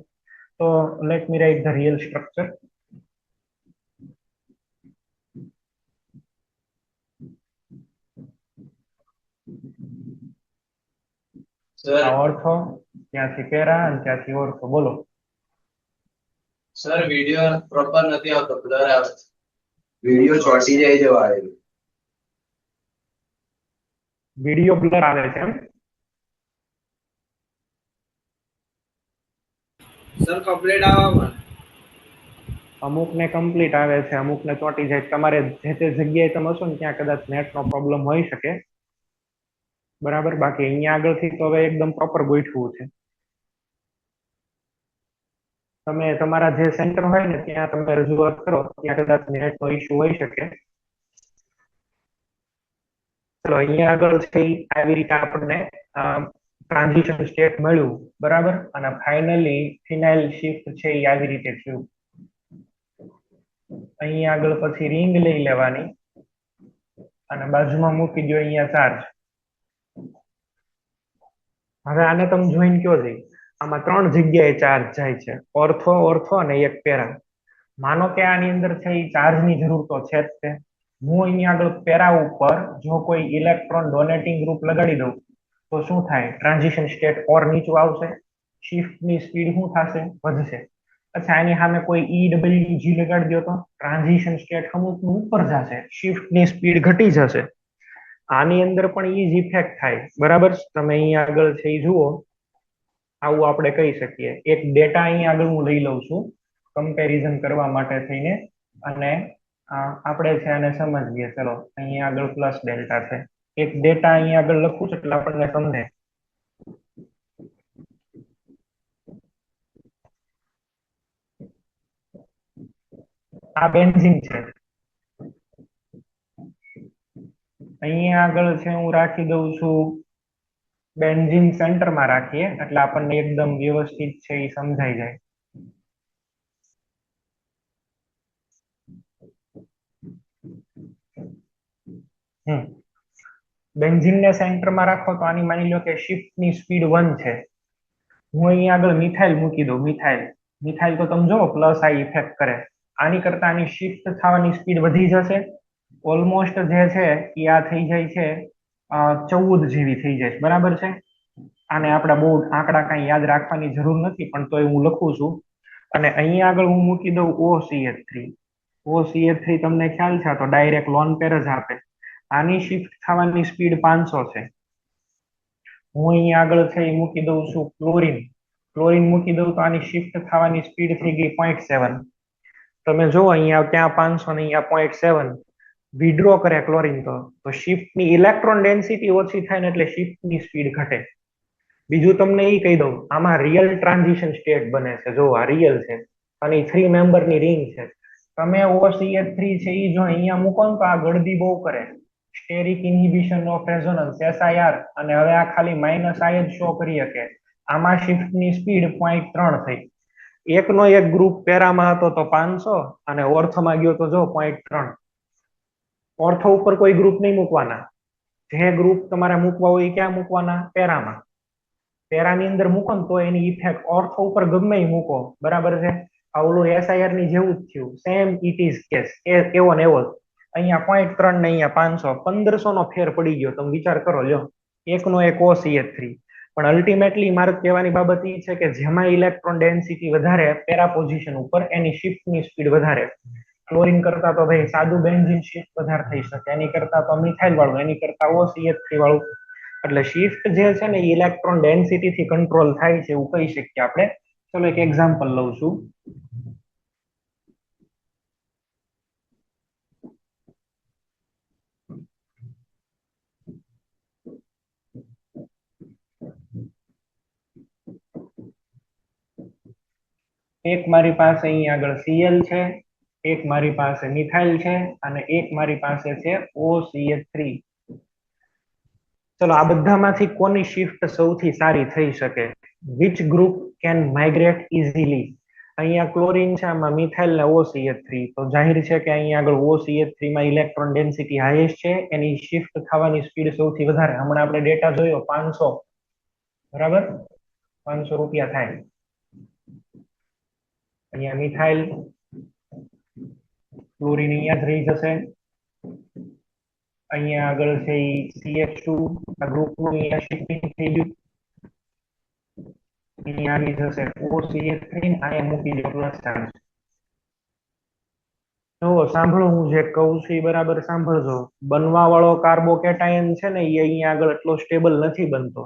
S1: તો let me write the real structure.
S3: Sir
S1: આ ઓર્થો, ત્યાંથી પેરા અને ત્યાંથી ઓર્થો. બોલો.
S3: સર વિડિયો પ્રોપર નથી આવતો, બ્લર આવે છે. વિડિયો ચોટી જાય છે વાયર.
S1: વિડીયો બ્લર આવે છે એમ?
S3: સર કમ્પ્લીટ આવે પણ
S1: અમુક ને કમ્પ્લીટ આવે છે, અમુક ને ચોંટી જાય. તમારે જે તે જગ્યાએ તમે હશો ને ત્યાં કદાચ નેટનો પ્રોબ્લેમ હોઈ શકે. બરાબર. બાકી અહીંયા આગળથી તો હવે એકદમ પ્રોપર ગોઠવું છે. તમે તમારા જે સેન્ટર હોય ને ત્યાં તમે રજૂઆત કરો, ત્યાં કદાચ નેટનો ઇશ્યુ હોઈ શકે. ચલો, અહીંયા આગળ છે ઈ આવી રીતે આપણને ટ્રાન્ઝિશન સ્ટેટ મળ્યું. બરાબર. અને ફાઇનલી ફિનાઇલ શિફ્ટ છે એ આવી રીતે થયું. અહીંયા આગળ પછી રિંગ લઈ લેવાની અને બાજુમાં મૂકી દો અહીંયા ચાર્જ. હવે આને તમે જોઈને કયો છે, આમાં 3 જગ્યાએ ચાર્જ જાય છે, ઓર્થો, ઓર્થો અને એક પેરા. માનો કે આની અંદર છે એ ચાર્જની જરૂર તો છે જ તે. હું અહીંયા આગળ પેરા ઉપર જો કોઈ ઇલેક્ટ્રોન ડોનેટિંગ ગ્રુપ લગાડી દઉં તો શું થાય? ટ્રાન્ઝિશન સ્ટેટ ઓર નીચું આવશે, શિફ્ટની સ્પીડ શું થશે? વધશે. અચ્છા, આની સામે કોઈ EWG લગાડી દો તો ટ્રાન્ઝિશન સ્ટેટ અમુકનું ઉપર જશે, શિફ્ટની સ્પીડ ઘટી જશે. આની અંદર પણ એ જ ઇફેક્ટ થાય. બરાબર. તમે અહીંયા આગળ છે એ જુઓ, આવું આપણે કહી શકીએ. એક ડેટા અહીંયા આગળ હું લઈ લઉં છું કમ્પેરિઝન કરવા માટે થઈને, અને આપણે છે આને સમજીએ. ચલો, અહીંયા આગળ પ્લસ ડેલ્ટા છે. એક ડેટા અહીંયા આગળ લખું છું એટલે આપણને સમજે. આ બેન્ઝીન છે. અહીંયા આગળ છે હું રાખી દઉં છું બેન્ઝીન સેન્ટરમાં રાખીએ એટલે આપણને એકદમ વ્યવસ્થિત છે એ સમજાઈ જાય. બેન્ઝીનને સેન્ટરમાં રાખો તો આની માની લો કે શિફ્ટની સ્પીડ 1 છે. હું અહીંયા આગળ મિથાઇલ મૂકી દઉં. મિથાઇલ તો તમે જો પ્લસ આ ઇફેક્ટ કરે. આની કરતા આની શિફ્ટ થવાની સ્પીડ વધી જશે. ઓલમોસ્ટ જે છે એ આ થઈ જાય છે 14 જેવી થઈ જાય. બરાબર છે. આને આપણે બહુ આંકડા કાંઈ યાદ રાખવાની જરૂર નથી, પણ તોય હું લખું છું. અને અહીંયા આગળ હું મૂકી દઉં OCH3. OCH3 તમને ખ્યાલ છે તો ડાયરેક્ટ લોન પેર જ આપે. આની શિફ્ટ થવાની સ્પીડ 500 છે. હું અહીંયા આગળ છે એ મૂકી દઉં છું ક્લોરીન મૂકી દઉં તો આની શિફ્ટ થવાની સ્પીડ થઈ ગઈ 0.7. તમે જો અહીંયા ત્યાં 500 ને અહીંયા 0.7 વિડ્રો કરે ક્લોરીન તો શિફ્ટની ઇલેક્ટ્રોન ડેન્સિટી ઓછી થાય ને એટલે શિફ્ટની સ્પીડ ઘટે. બીજું તમને એ કહી દઉં, આમાં રિયલ ટ્રાન્ઝિશન સ્ટેટ બને છે. જો આ રિયલ છે અને 3 મેમ્બરની રિંગ છે. તમે OCH3 છે એ જો અહીંયા મૂકો ને તો આ ગળદી બહુ કરે. સ્ટેરિક ઇન્હિબિશન ઓફ રેઝોનન્સ SIR, અને હવે આ ખાલી -I જ શો કરી શકે. આમાં શિફ્ટની સ્પીડ 0.3 થઈ. એકનો એક ગ્રુપ પેરામાં હતો તો 500 અને ઓર્થોમાં ગયો તો જો 0.3. ઓર્થો ઉપર કોઈ ગ્રુપ નહીં મૂકવાના. જે ગ્રુપ તમારે મૂકવા હોય એ ક્યાં મૂકવાના? પેરામાં. પેરાની અંદર મૂકો ને તો એની ઇફેક્ટ ઓર્થો ઉપર ગમે એ મૂકો. બરાબર છે. આ ઓલું SIR ની જેવું જ થયું. Same it is case. એવો ને એવો જ. અહીંયા 0.3 ને અહીંયા 500, 1500 નો ફેર પડી ગયો. તમે વિચાર કરો. લ્યો, એકનો એક OCH3. પણ અલ્ટિમેટલી મારે કહેવાની બાબત એ છે કે જેમાં ઇલેક્ટ્રોન ડેન્સિટી વધારે પેરા પોઝિશન ઉપર એની શિફ્ટની સ્પીડ વધારે. ક્લોરીન કરતા તો ભાઈ સાદું બેન્ઝીન શિફ્ટ વધારે થઈ શકે, એની કરતા તો મિથાઇલ વાળું, એની કરતા OCH3 વાળું. એટલે શિફ્ટ જે છે ને ઇલેક્ટ્રોન ડેન્સિટી થી કંટ્રોલ થાય છે એવું કહી શકીએ આપણે. ચલો એક એક્ઝામ્પલ લઉં છું. એક મારી પાસે અહીં આગળ Cl છે, એક મારી પાસે મિથાઇલ છે અને એક મારી પાસે છે OCH3. ચલો, આ બધામાંથી કોની શિફ્ટ સૌથી સારી થઈ શકે? Which group can migrate easily? અહીંયા ક્લોરીન છે, આમાં મિથાઇલ ને OCH3. તો જાહેર છે કે અહીંયા આગળ OCH3 માં ઇલેક્ટ્રોન ડેન્સિટી હાઈએસ્ટ છે, એની શિફ્ટ થવાની સ્પીડ સૌથી વધારે. હમણાં આપણે ડેટા જોયો 500. બરાબર, 500 રૂપિયા થાય. અહીંયા મિથાઇલ, ક્લોરીન અહીંયા જ રહી જશે. અહીંયા આગળ છે CH2 આ ગ્રુપનું અહીંયા શિફ્ટિંગ થઈ ગયું. અહીંયા આવી જશે OCH3 ને અહીંયા મૂકી દો પ્લસ ચાર્જ. જો સાંભળો, હું જે કહું છું એ બરાબર સાંભળજો. બનવા વાળો કાર્બોકેટાયન છે ને એ અહીંયા આગળ એટલો સ્ટેબલ નથી બનતો.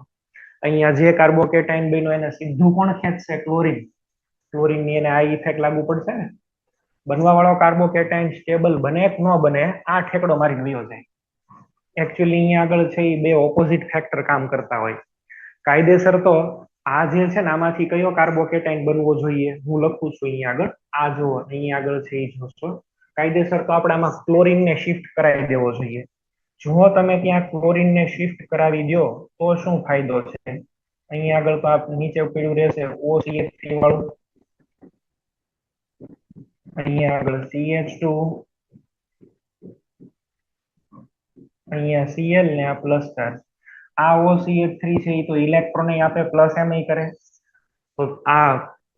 S1: અહીંયા જે કાર્બોકેટાયન બન્યો એને સીધું કોણ ખેંચશે? ક્લોરીન. ક્લોરીન ની એને આ ઇફેક્ટ લાગુ પડશે ને. બનવા વાળો કાર્બોકેટાયન સ્ટેબલ બને કે ન બને આ ઠેકડો મારી ગયો જાય. એકચ્યુઅલી અહીંયા આગળ છે એ બે ઓપોઝિટ ફેક્ટર કામ કરતા હોય. કાયદેસર તો આ જે છે ને આમાંથી કયો કાર્બોકેટાયન બનવો જોઈએ હું લખું છું અહીંયા આગળ. આ જો અહીંયા આગળ છે એ જોશો. કાયદેસર તો આપણે આમાં ક્લોરીન ને શિફ્ટ કરાવી દેવો જોઈએ. જો તમે ત્યાં ક્લોરીન ને શિફ્ટ કરાવી દો તો શું ફાયદો છે? અહીંયા આગળ તો આ નીચે પડ્યું રહેશે OCH3 વાળું. અહીંયા આગળ CH2, અહીંયા Cl ને આ પ્લસ ચાર્જ. આ OCH3 છે એ તો ઇલેક્ટ્રોન આપે પ્લસ એમ કરે. તો આ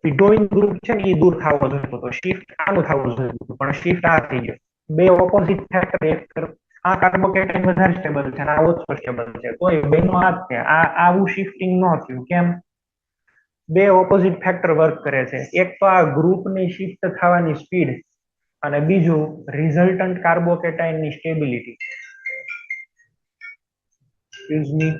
S1: વિડોઇંગ ગ્રુપ છે ને એ દૂર થવો જોઈએ. તો શિફ્ટ આનું થવું જોઈએ પણ શિફ્ટ આ થઈ ગયો. બે ઓપોઝિટ ફેક્ટર એક તરફ. આ કાર્બોકેટાયન વધારે સ્ટેબલ છે અને આ ઓછો સ્ટેબલ છે. તોય બેનો આ જ છે. આ આવું શિફ્ટિંગ ન થયું કેમ? બે ઓપોઝિટ ફેક્ટર વર્ક કરે છે. એક તો આ ગ્રુપની શિફ્ટ થવાની સ્પીડ અને બીજું રિઝલ્ટન્ટ કાર્બોકેટાયનની સ્ટેબિલિટી. Excuse me.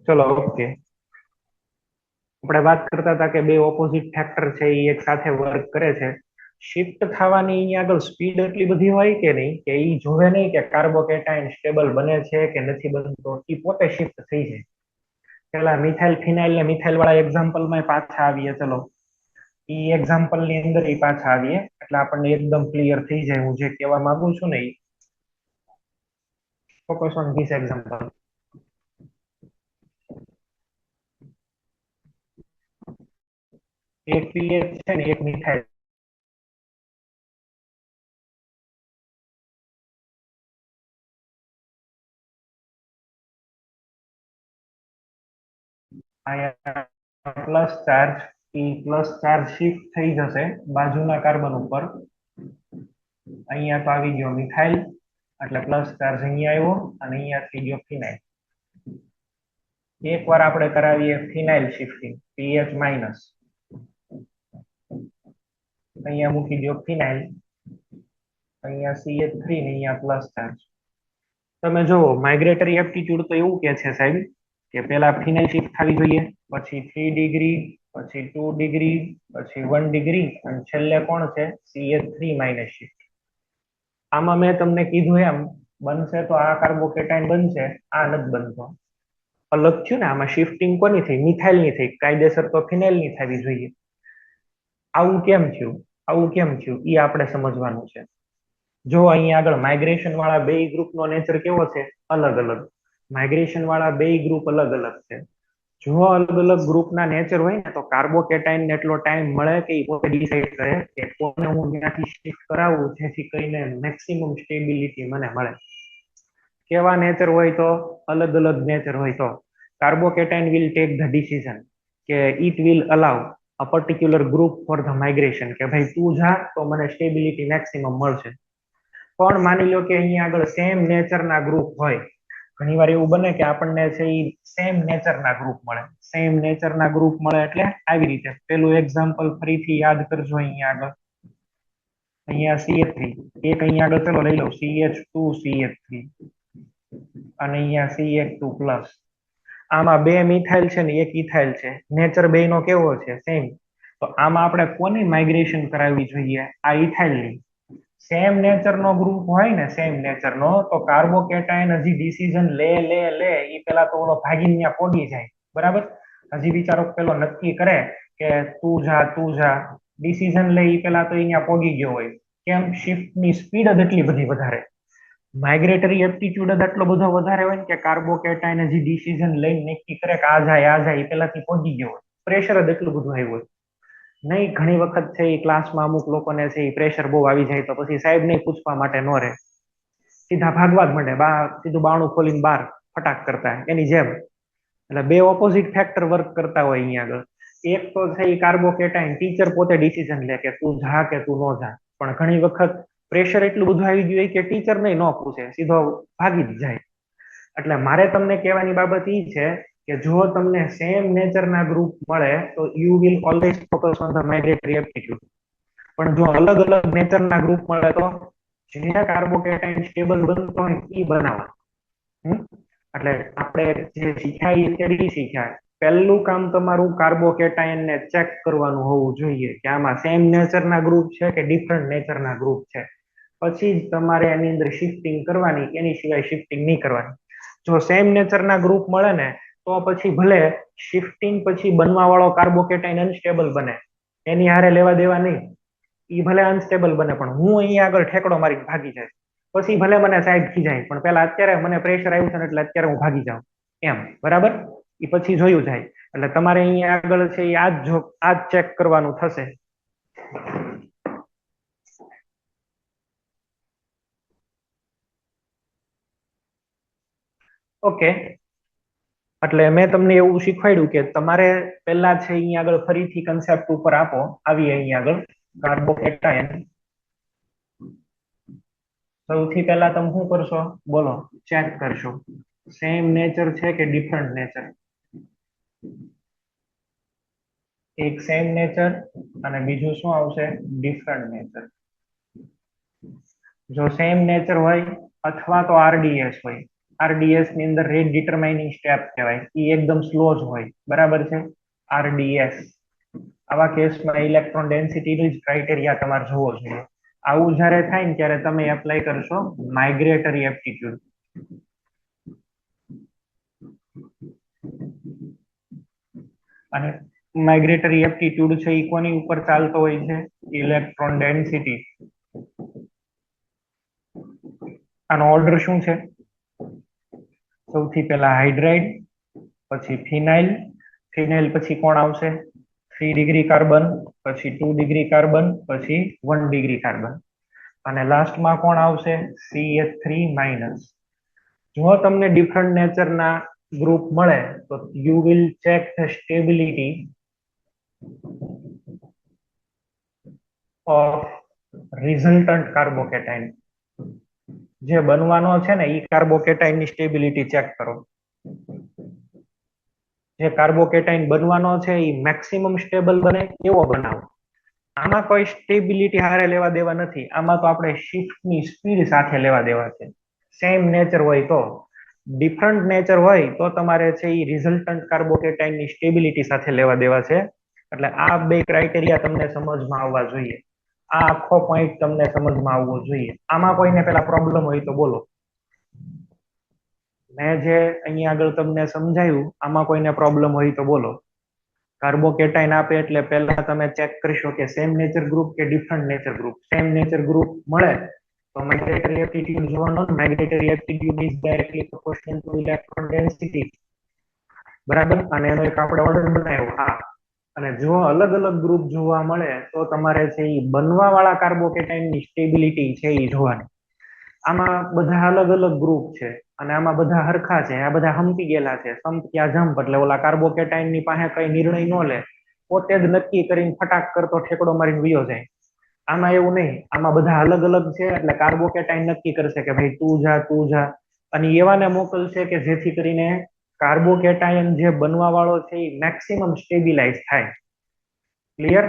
S1: ચલો ઓકે. આપણે વાત કરતા હતા કે બે ઓપોઝિટ ફેક્ટર છે એ એક સાથે વર્ક કરે છે. શિફ્ટ થવાની અહીંયા આગળ સ્પીડ એટલી બધી હોય કે નહીં કે એ જોવે નહીં કે કાર્બોકેટાયન સ્ટેબલ બને છે કે નથી બનતો. એ પોતે શિફ્ટ થઈ જાય. પેલા મિથાઇલ ફિનાઇલ ને મિથાઇલ વાળા એક્ઝામ્પલમાં પાછા આવીએ. ચલો એ એક્ઝામ્પલ ની અંદર એ પાછા આવીએ એટલે આપણને એકદમ ક્લિયર થઈ જાય હું જે કહેવા માંગુ છું ને. Focus on this example. એક પીએચ છે ને એક મિથાઇલ. પ્લસ ચાર્જ, એ પ્લસ ચાર્જ શિફ્ટ થઈ જશે બાજુના કાર્બન ઉપર. અહીંયા તો આવી ગયો મિથાઇલ એટલે પ્લસ ચાર્જ અહીંયા આવ્યો અને અહીંયા થઈ ગયો ફિનાઇલ. એકવાર આપણે કરાવીએ ફિનાઇલ શિફ્ટિંગ પીએચ માઇનસ. અહીંયા મૂકી દો ફિનાઇલ, અહીંયા CH3 ને અહીંયા પ્લસ ચાર્જ. તમે જુઓ માઇગ્રેટરી એપ્ટિટ્યુડ તો એવું કે છે સાહેબ કે પેલા ફિનાઇલ શિફ્ટ થવી જોઈએ, પછી 3 ડિગ્રી, પછી 2 ડિગ્રી, પછી 1 ડિગ્રી અને છેલ્લે કોણ છે? CH3 minus shift. આમાં મેં તમને કીધું એમ બનશે તો આ કાર્બોકેટાયન બનશે, આ નથી બનતો. અલગ થયું ને આમાં શિફ્ટિંગ કોની થઈ? મિથાઇલ ની થઈ. કાયદેસર તો ફિનાઇલ ની થવી જોઈએ. આવું કેમ થયું? આવું કેમ થયું એ આપણે સમજવાનું છે. જો અહીંયા આગળ માઇગ્રેશન વાળા બે ગ્રુપનો નેચર કેવો છે? અલગ અલગ. માઇગ્રેશન વાળા બે ગ્રુપ અલગ અલગ છે. જો અલગ અલગ ગ્રુપના નેચર હોય ને તો કાર્બોકેટાયન ને એટલો ટાઈમ મળે કે એ પોતે ડિસાઈડ કરે કે કોને હું ત્યાંથી શિફ્ટ કરાવું જેથી કરીને મેક્સિમમ સ્ટેબિલિટી મને મળે. કેવા નેચર હોય તો? અલગ અલગ નેચર હોય તો carbocation will take the decision કે it will allow a particular group for the migration કે ભાઈ તું જા તો મને સ્ટેબિલિટી મેક્સિમમ મળશે. પણ માની લો કે અહીંયા આગળ સેમ નેચરના ગ્રુપ હોય. ઘણીવાર એવું બને કે આપણને છે એ સેમ નેચરના ગ્રુપ મળે. સેમ નેચરના ગ્રુપ મળે એટલે આવી રીતે. પેલું એક્ઝામ્પલ ફરીથી યાદ કરજો. અહીંયા આગળ અહીંયા CH3 એક અહીંયા આગળ ચલો લઈ લો CH2 CH3 અને અહીંયા CH2 પ્લસ. આમાં બે મિથાઇલ છે ને એક ઇથાઇલ છે. નેચર બેનો કેવો છે? સેમ. તો આમાં આપણે કોની માઇગ્રેશન કરાવવી જોઈએ? આ ઇથાઇલની. સેમ નેચર નો ગ્રુપ હોય ને, સેમ નેચર નો, તો કાર્બોકેટાયન હજી ડિસિઝન લે એ પેલા તો ઓલો ભાગીને ત્યાં પોગી જાય. બરાબર? હજી બિચારો પેલો નક્કી કરે કે તું જા. ડિસિઝન લે એ પેલા તો અહીંયા પોગી ગયો હોય. કેમ? શિફ્ટ ની સ્પીડ જ એટલી બધી વધારે. માઇગ્રેટરી એપ્ટિટ્યુડ જ એટલો બધો વધારે હોય ને કે કાર્બોકેટાયન હજી ડિસિઝન લઈને નક્કી કરે કે આ જાય એ પેલાથી પોગી ગયો હોય. પ્રેશર જ એટલું બધું આવ્યું હોય. નહીં, ઘણી વખત છે એ ક્લાસમાં અમુક લોકોને છે એ પ્રેશર બહુ આવી જાય તો પછી સાહેબ ને પૂછવા માટે ન રહે, સીધા ભાગવા જ માંડે, સીધું બારણું ખોલીને બહાર ફટાક કરતા એની જેમ. એટલે બે ઓપોઝિટ ફેક્ટર વર્ક કરતા હોય અહીંયા આગળ. એક તો છે એ કાર્બોકેટાઇન, ટીચર પોતે ડિસિઝન લે કે તું જા કે તું ન જા, પણ ઘણી વખત પ્રેશર એટલું બધું આવી ગયું હોય કે ટીચર ને ન પૂછે, સીધો ભાગી જ જાય. એટલે મારે તમને કહેવાની બાબત એ છે કે જો તમને સેમ નેચરના ગ્રુપ મળે તો you will always focus on the migratory aptitude. પણ જો અલગ અલગ નેચરના ગ્રુપ મળે તો જે કાર્બોકેટાઇન સ્ટેબલ બનતો હોય એ બનાવવા. એટલે આપણે જે શીખ્યા અત્યારે શીખ્યા, પહેલું કામ તમારું કાર્બોકેટાઇન ને ચેક કરવાનું હોવું જોઈએ કે આમાં સેમ નેચરના ગ્રુપ છે કે ડિફરન્ટ નેચરના ગ્રુપ છે. પછી જ તમારે એની અંદર શિફ્ટિંગ કરવાની, એની સિવાય શિફ્ટિંગ નહીં કરવાની. જો સેમ નેચરના ગ્રુપ મળે ને તો પછી ભલે શિફ્ટિંગ પછી બનવા વાળો કાર્બોકેટાઇન અનસ્ટેબલ બને, એની હારે લેવા દેવા નહીં, એ ભલે અનસ્ટેબલ બને પણ હું અહીંયા આગળ ઠેકડો મારીને ભાગી જાય, પછી ભલે મને સાઈડ ખીજાય પણ પેલા અત્યારે મને પ્રેશર આવ્યું છે ને એટલે અત્યારે હું ભાગી જાઉં એમ, બરાબર? એ પછી જોયું જાય. એટલે તમારે અહીંયા આગળ છે એ આ જ ચેક કરવાનું થશે. ઓકે, એટલે મેં તમને એવું શીખવાડ્યું કે તમારે પહેલા છે અહીંયા આગળ ફરીથી કન્સેપ્ટ ઉપર આવીએ અહીંયા આગળ કાર્બોકેટાઇન. સૌથી પહેલા તમે શું કરશો બોલો, ચેક કરશો સેમ નેચર છે કે ડિફરન્ટ નેચર. એક સેમ નેચર અને બીજું શું આવશે, ડિફરન્ટ નેચર. જો સેમ નેચર હોય અથવા તો આરડીએસ હોય, આરડીએસ ની અંદર રેટ ડિટરમાઇનિંગ સ્ટેપ કહેવાય, એ એકદમ સ્લો જ હોય, બરાબર છે? આરડીએસ આવા કેસમાં ઇલેક્ટ્રોન ડેન્સિટીનો જ ક્રાઇટેરિયા તમારે જોવો જોઈએ. આવું જ્યારે થાય ને ત્યારે તમે એપ્લાય કરશો માઇગ્રેટરી એપ્ટિટ્યુડ. અને માઇગ્રેટરી એપ્ટિટ્યુડ છે એ કોની ઉપર ચાલતો હોય છે, ઇલેક્ટ્રોન ડેન્સિટી. આનો ઓર્ડર શું છે, સૌથી પહેલા હાઇડ્રાઇડ, પછી ફિનાઇલ, ફિનાઇલ પછી કોણ આવશે 3 ડિગ્રી કાર્બન, પછી 2 ડિગ્રી કાર્બન, પછી 1 ડિગ્રી કાર્બન, અને લાસ્ટમાં કોણ આવશે CH3-. જો તમને ડિફરન્ટ નેચરના ગ્રુપ મળે તો you will check the stability of resultant કાર્બોકેટાઇન. જે બનવાનો છે ને એ કાર્બોકેટાઇન ની સ્ટેબિલિટી ચેક કરો. જે કાર્બોકેટાઇન બનવાનો છે એ મેક્સિમમ સ્ટેબલ બને એવો બનાવો. આમાં કોઈ સ્ટેબિલિટી હારે લેવા દેવા નથી, આમાં તો આપણે શિફ્ટની સ્પીડ સાથે લેવા દેવા છે. સેમ નેચર હોય તો, ડિફરન્ટ નેચર હોય તો તમારે છે એ રિઝલ્ટન્ટ કાર્બોકેટાઇન ની સ્ટેબિલિટી સાથે લેવા દેવા છે. એટલે આ બે ક્રાઇટેરિયા તમને સમજમાં આવવા જોઈએ, આ આખો પોઈન્ટ તમને સમજમાં આવવો જોઈએ. આમાં કોઈને પેલા પ્રોબ્લેમ હોય તો બોલો. મેં જે અહીંયા આગળ તમને સમજાયું આમાં કોઈને પ્રોબ્લેમ હોય તો બોલો. કાર્બોકેટાઇન આપે એટલે પહેલા તમે ચેક કરશો કે સેમ નેચર ગ્રુપ કે different nature group. Same nature group મળે તો માઇગ્રેટરી એપ્ટિટ્યુડ જોવાનો. Migratory aptitude is directly proportional to electron density, બરાબર? અને એનો એક આપણે ઓર્ડર બનાવ્યો. હા, અને જો અલગ અલગ ગ્રુપ જોવા મળે તો તમારે છે એ બનવા વાળા કાર્બોકેટાઇન ની સ્ટેબિલિટી છે એ જોવાની. આમાં બધા અલગ અલગ ગ્રુપ છે અને આમાં બધા હરખા છે, આ બધા હંપી ગયેલા છે. સંપ્યા જંપ એટલે ઓલા કાર્બોકેટાઇન ની પાસે કઈ નિર્ણય ન લે, પોતે જ નક્કી કરીને ફટાક કરતો ઠેકડો મારીને વયો જાય. આમાં એવું નહીં, આમાં બધા અલગ અલગ છે એટલે કાર્બોકેટાઇન નક્કી કરશે કે ભાઈ તું જા તું જા, અને એવાને મોકલશે કે જેથી કરીને કાર્બોકેટાઇન જે બનવા વાળો છે એ મેક્સિમમ સ્ટેબિલાઇઝ થાય. ક્લિયર?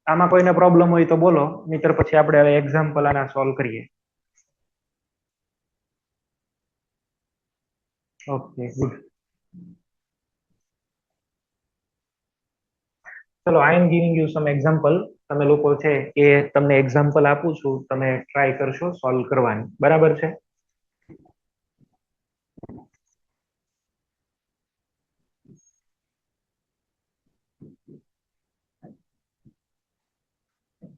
S1: આમાં કોઈને પ્રોબ્લેમ હોય તો બોલો, નહીતર પછી આપણે હવે એક્ઝામ્પલ આના સોલ્વ કરીએ. Okay, good. ચલો, I am giving you some example. તમે લોકો છે એ તમને એક્ઝામ્પલ આપું છું, તમે ટ્રાય કરશો સોલ્વ કરવાની, બરાબર છે?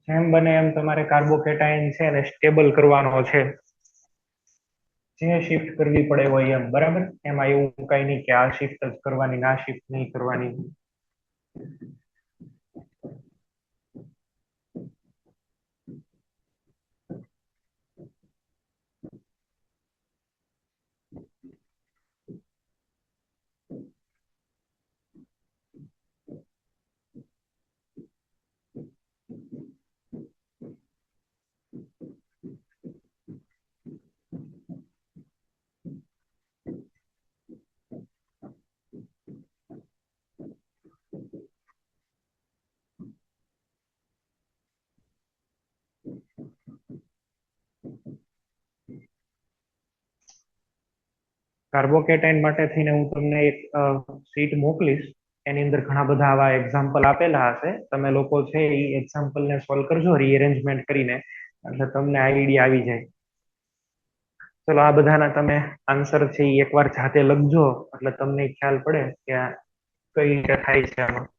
S1: જેમ બને એમ તમારે કાર્બોકેટાઇન છે ને સ્ટેબલ કરવાનો છે, જે શિફ્ટ કરવી પડે હોય એમ, બરાબર? એમાં એવું કઈ નહીં કે આ શિફ્ટ જ કરવાની, ના શિફ્ટ નહીં કરવાની. કાર્બોકેટાઇન માટે થઈને હું તમને એક શીટ મોકલીશ, એની અંદર ઘણા બધા આવા એક્ઝામ્પલ આપેલા હશે. તમે લોકો છે એ એક્ઝામ્પલ ને સોલ્વ કરજો રીઅરેન્જમેન્ટ કરીને, એટલે તમને આઈડિયા આવી જાય. ચલો આ બધાના તમે આન્સર છે એ એકવાર જાતે લખજો, એટલે તમને ખ્યાલ પડે કે આ કઈ રીતે થાય છે આમાં.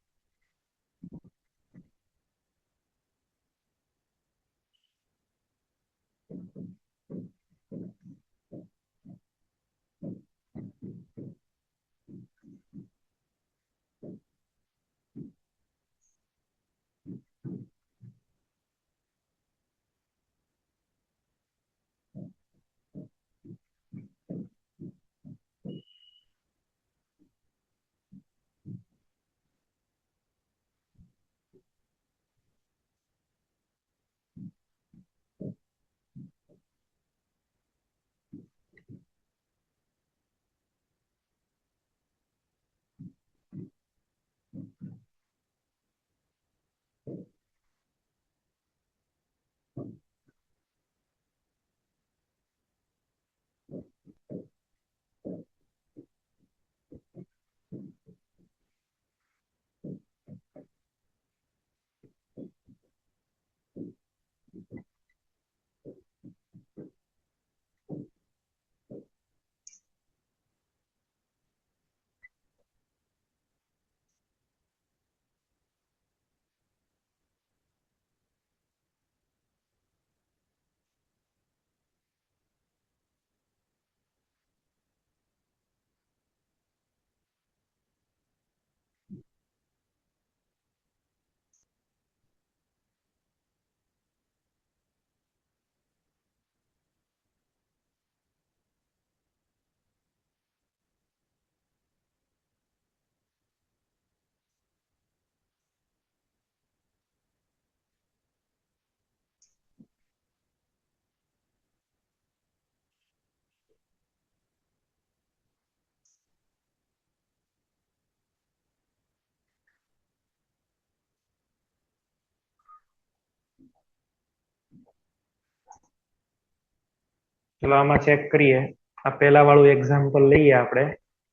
S1: ચલો આમાં ચેક કરીએ. આ પહેલા વાળું એક્ઝામ્પલ લઈએ આપણે,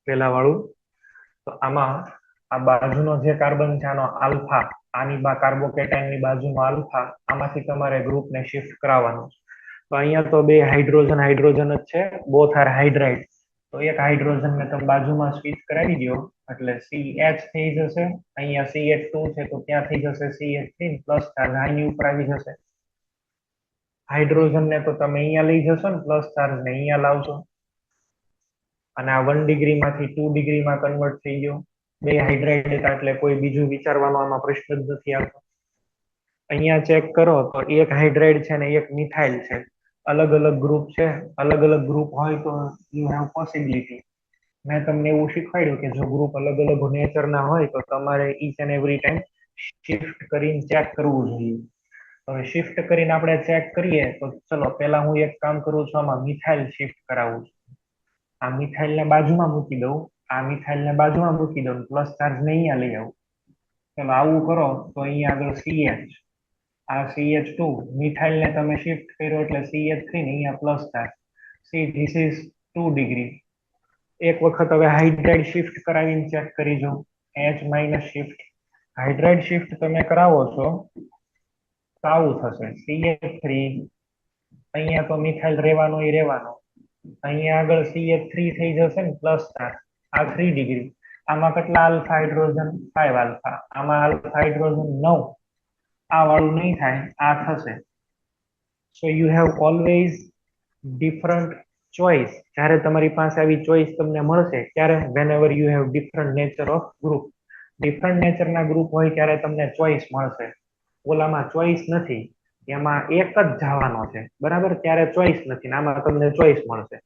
S1: પહેલા વાળું. તો આમાં આ બાજુનો જે કાર્બન છે આનો આલ્ફા, આની કાર્બોકેટાઇનની બાજુનો આલ્ફા, આમાંથી તમારે ગ્રુપને શિફ્ટ કરાવવાનું. તો અહીંયા તો બે હાઇડ્રોજન હાઇડ્રોજન જ છે, બોથ આર હાઇડ્રાઇડ. તો એક હાઇડ્રોજન ને તમે બાજુમાં સ્વિચ કરાવી દો એટલે CH થઈ જશે. અહીંયા CH2 છે તો ત્યાં થઈ જશે CH3 પ્લસ ચાર્જ આની ઉપર આવી જશે. હાઇડ્રોજન ને તો તમે અહીંયા લઈ જશો ને, પ્લસ ચાર્જ ને અહીંયા લાવશો, અને આ 1 ડિગ્રી માંથી 2 ડિગ્રીમાં કન્વર્ટ થઈ ગયો. બે હાઇડ્રાઇડ હતા એટલે કોઈ બીજું વિચારવાનો આમાં પ્રશ્ન જ નથી આવતો. અહીંયા ચેક કરો તો એક હાઇડ્રાઇડ છે ને એક મિથાઇલ છે, અલગ અલગ ગ્રુપ છે. અલગ અલગ ગ્રુપ હોય તો યુ હેવ પોસિબિલિટી. મેં તમને એવું શીખવાડ્યું કે જો ગ્રુપ અલગ અલગ નેચરના હોય તો તમારે each and every time shift કરીને ચેક કરવું જોઈએ. હવે શિફ્ટ કરીને આપણે ચેક કરીએ તો ચલો પહેલા હું એક કામ કરું છું, આમાં મિથાઇલ શિફ્ટ કરાવું છું. આ મિથાઇલ ને બાજુમાં મૂકી દઉં, આ મિથાઇલ ને બાજુમાં મૂકી દઉં, પ્લસ ચાર્જ ને અહીંયા લઈ આવું. ચલો આવું કરો તો અહીંયા આગળ CH, આ CH2, મિથાઇલ ને તમે શિફ્ટ કર્યો એટલે CH3 ને અહીંયા plus charge. See this is 2 degree. એક વખત હવે હાઇડ્રાઇડ શિફ્ટ કરાવીને ચેક કરી જો. H minus shift, hydride shift તમે કરાવો છો તો આવું થશે. CH3, અહીંયા તો મિથાઇલ રહેવાનો એ રહેવાનો, અહીંયા આગળ CH3 થઈ જશે ને પ્લસ ચાર્જ, આ 3 ડિગ્રી. આમાં કેટલા આલ્ફા હાઇડ્રોજન? 5 આલ્ફા. આમાં આલ્ફા હાઇડ્રોજન 9. આ વાળું નહીં થાય, આ થશે. So you have always different choice. જ્યારે તમારી પાસે આવી ચોઇસ તમને મળશે ત્યારે whenever you have different nature of group, different નેચરના ગ્રુપ હોય ત્યારે તમને ચોઇસ મળશે. ઓલામાં ચોઇસ નથી, એમાં એક જ જવાનો છે, બરાબર? ત્યારે ચોઇસ નથી, આમાં તમને ચોઇસ મળશે.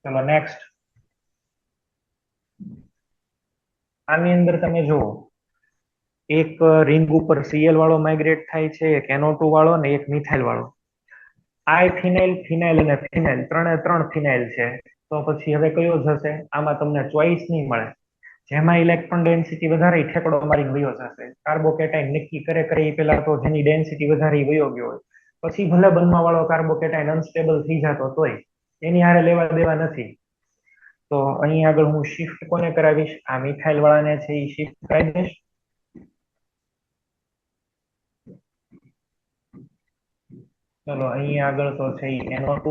S1: ચલો નેક્સ્ટ. આની અંદર તમે જુઓ, એક રિંગ ઉપર Cl વાળો માઇગ્રેટ થાય છે, એક NO2 વાળો ને એક મિથાઇલ વાળો. આ ફિનાઇલ, ફિનાઇલ અને ફિનાઇલ, ત્રણે ત્રણ ફિનાઇલ છે. તો પછી હવે કયો જશે? આમાં તમને ચોઇસ નહીં મળે. જેમાં ઇલેક્ટ્રોન ડેન્સિટી વધારે ઠેકડો મારીને વયો જશે. કાર્બોકેટાઇન નક્કી કરે એ પહેલા તો જેની ડેન્સિટી વધારે વયો ગયો હોય, પછી ભલે બનવા વાળો કાર્બોકેટાઇન અનસ્ટેબલ થઈ જતો તોય એની હારે લેવા દેવા નથી. તો અહીં આગળ હું શિફ્ટ કોને કરાવીશ? આ મિથાઇલ વાળાને છે એ શિફ્ટ કરાવી દઈશ. ચલો અહીં આગળ તો છે NO2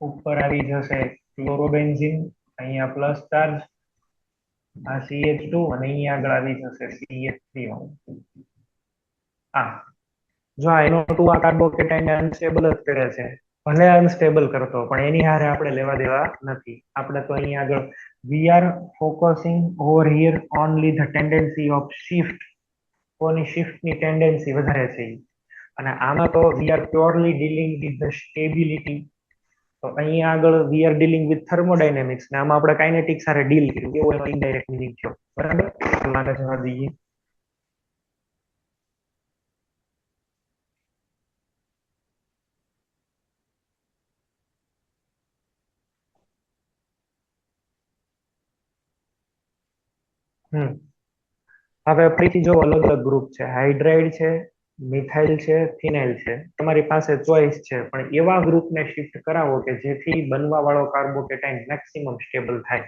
S1: ઉપર આવી જશે ક્લોરોબેન્ઝીન, અહીંયા પ્લસ ચાર્જ, આ CH2 અને અહીં આગળ આવી જશે CH3. જો આ NO2 આ કાર્બોકેટાઇન અનસ્ટેબલ જ કરે છે, ભલે અનસ્ટેબલ કરતો પણ એની હારે આપણે લેવા દેવા નથી. આપણે તો અહીં આગળ we are focusing over here only the tendency of shift. કોની shift ની ટેન્ડન્સી વધારે છે અને આમાં તો we are purely dealing with the stability. તો અહીં આગળ we are dealing with thermodynamics ને આમાં આપણે કાઇનેટિક્સ સાથે ડીલ કર્યું, એવો એનો ઇનડાયરેક્ટ મીનિંગ થયો. બરાબર, તો આગળ જવા દઈએ. હવે ફરીથી જો અલગ અલગ ગ્રુપ છે, હાઇડ્રાઇડ છે, મિથાઇલ છે, ફિનાઇલ છે. તમારી પાસે ચોઇસ છે, પણ એવા ગ્રુપને શિફ્ટ કરાવો કે જેથી બનવા વાળો કાર્બોકેટાઇન મેક્સિમમ સ્ટેબલ થાય.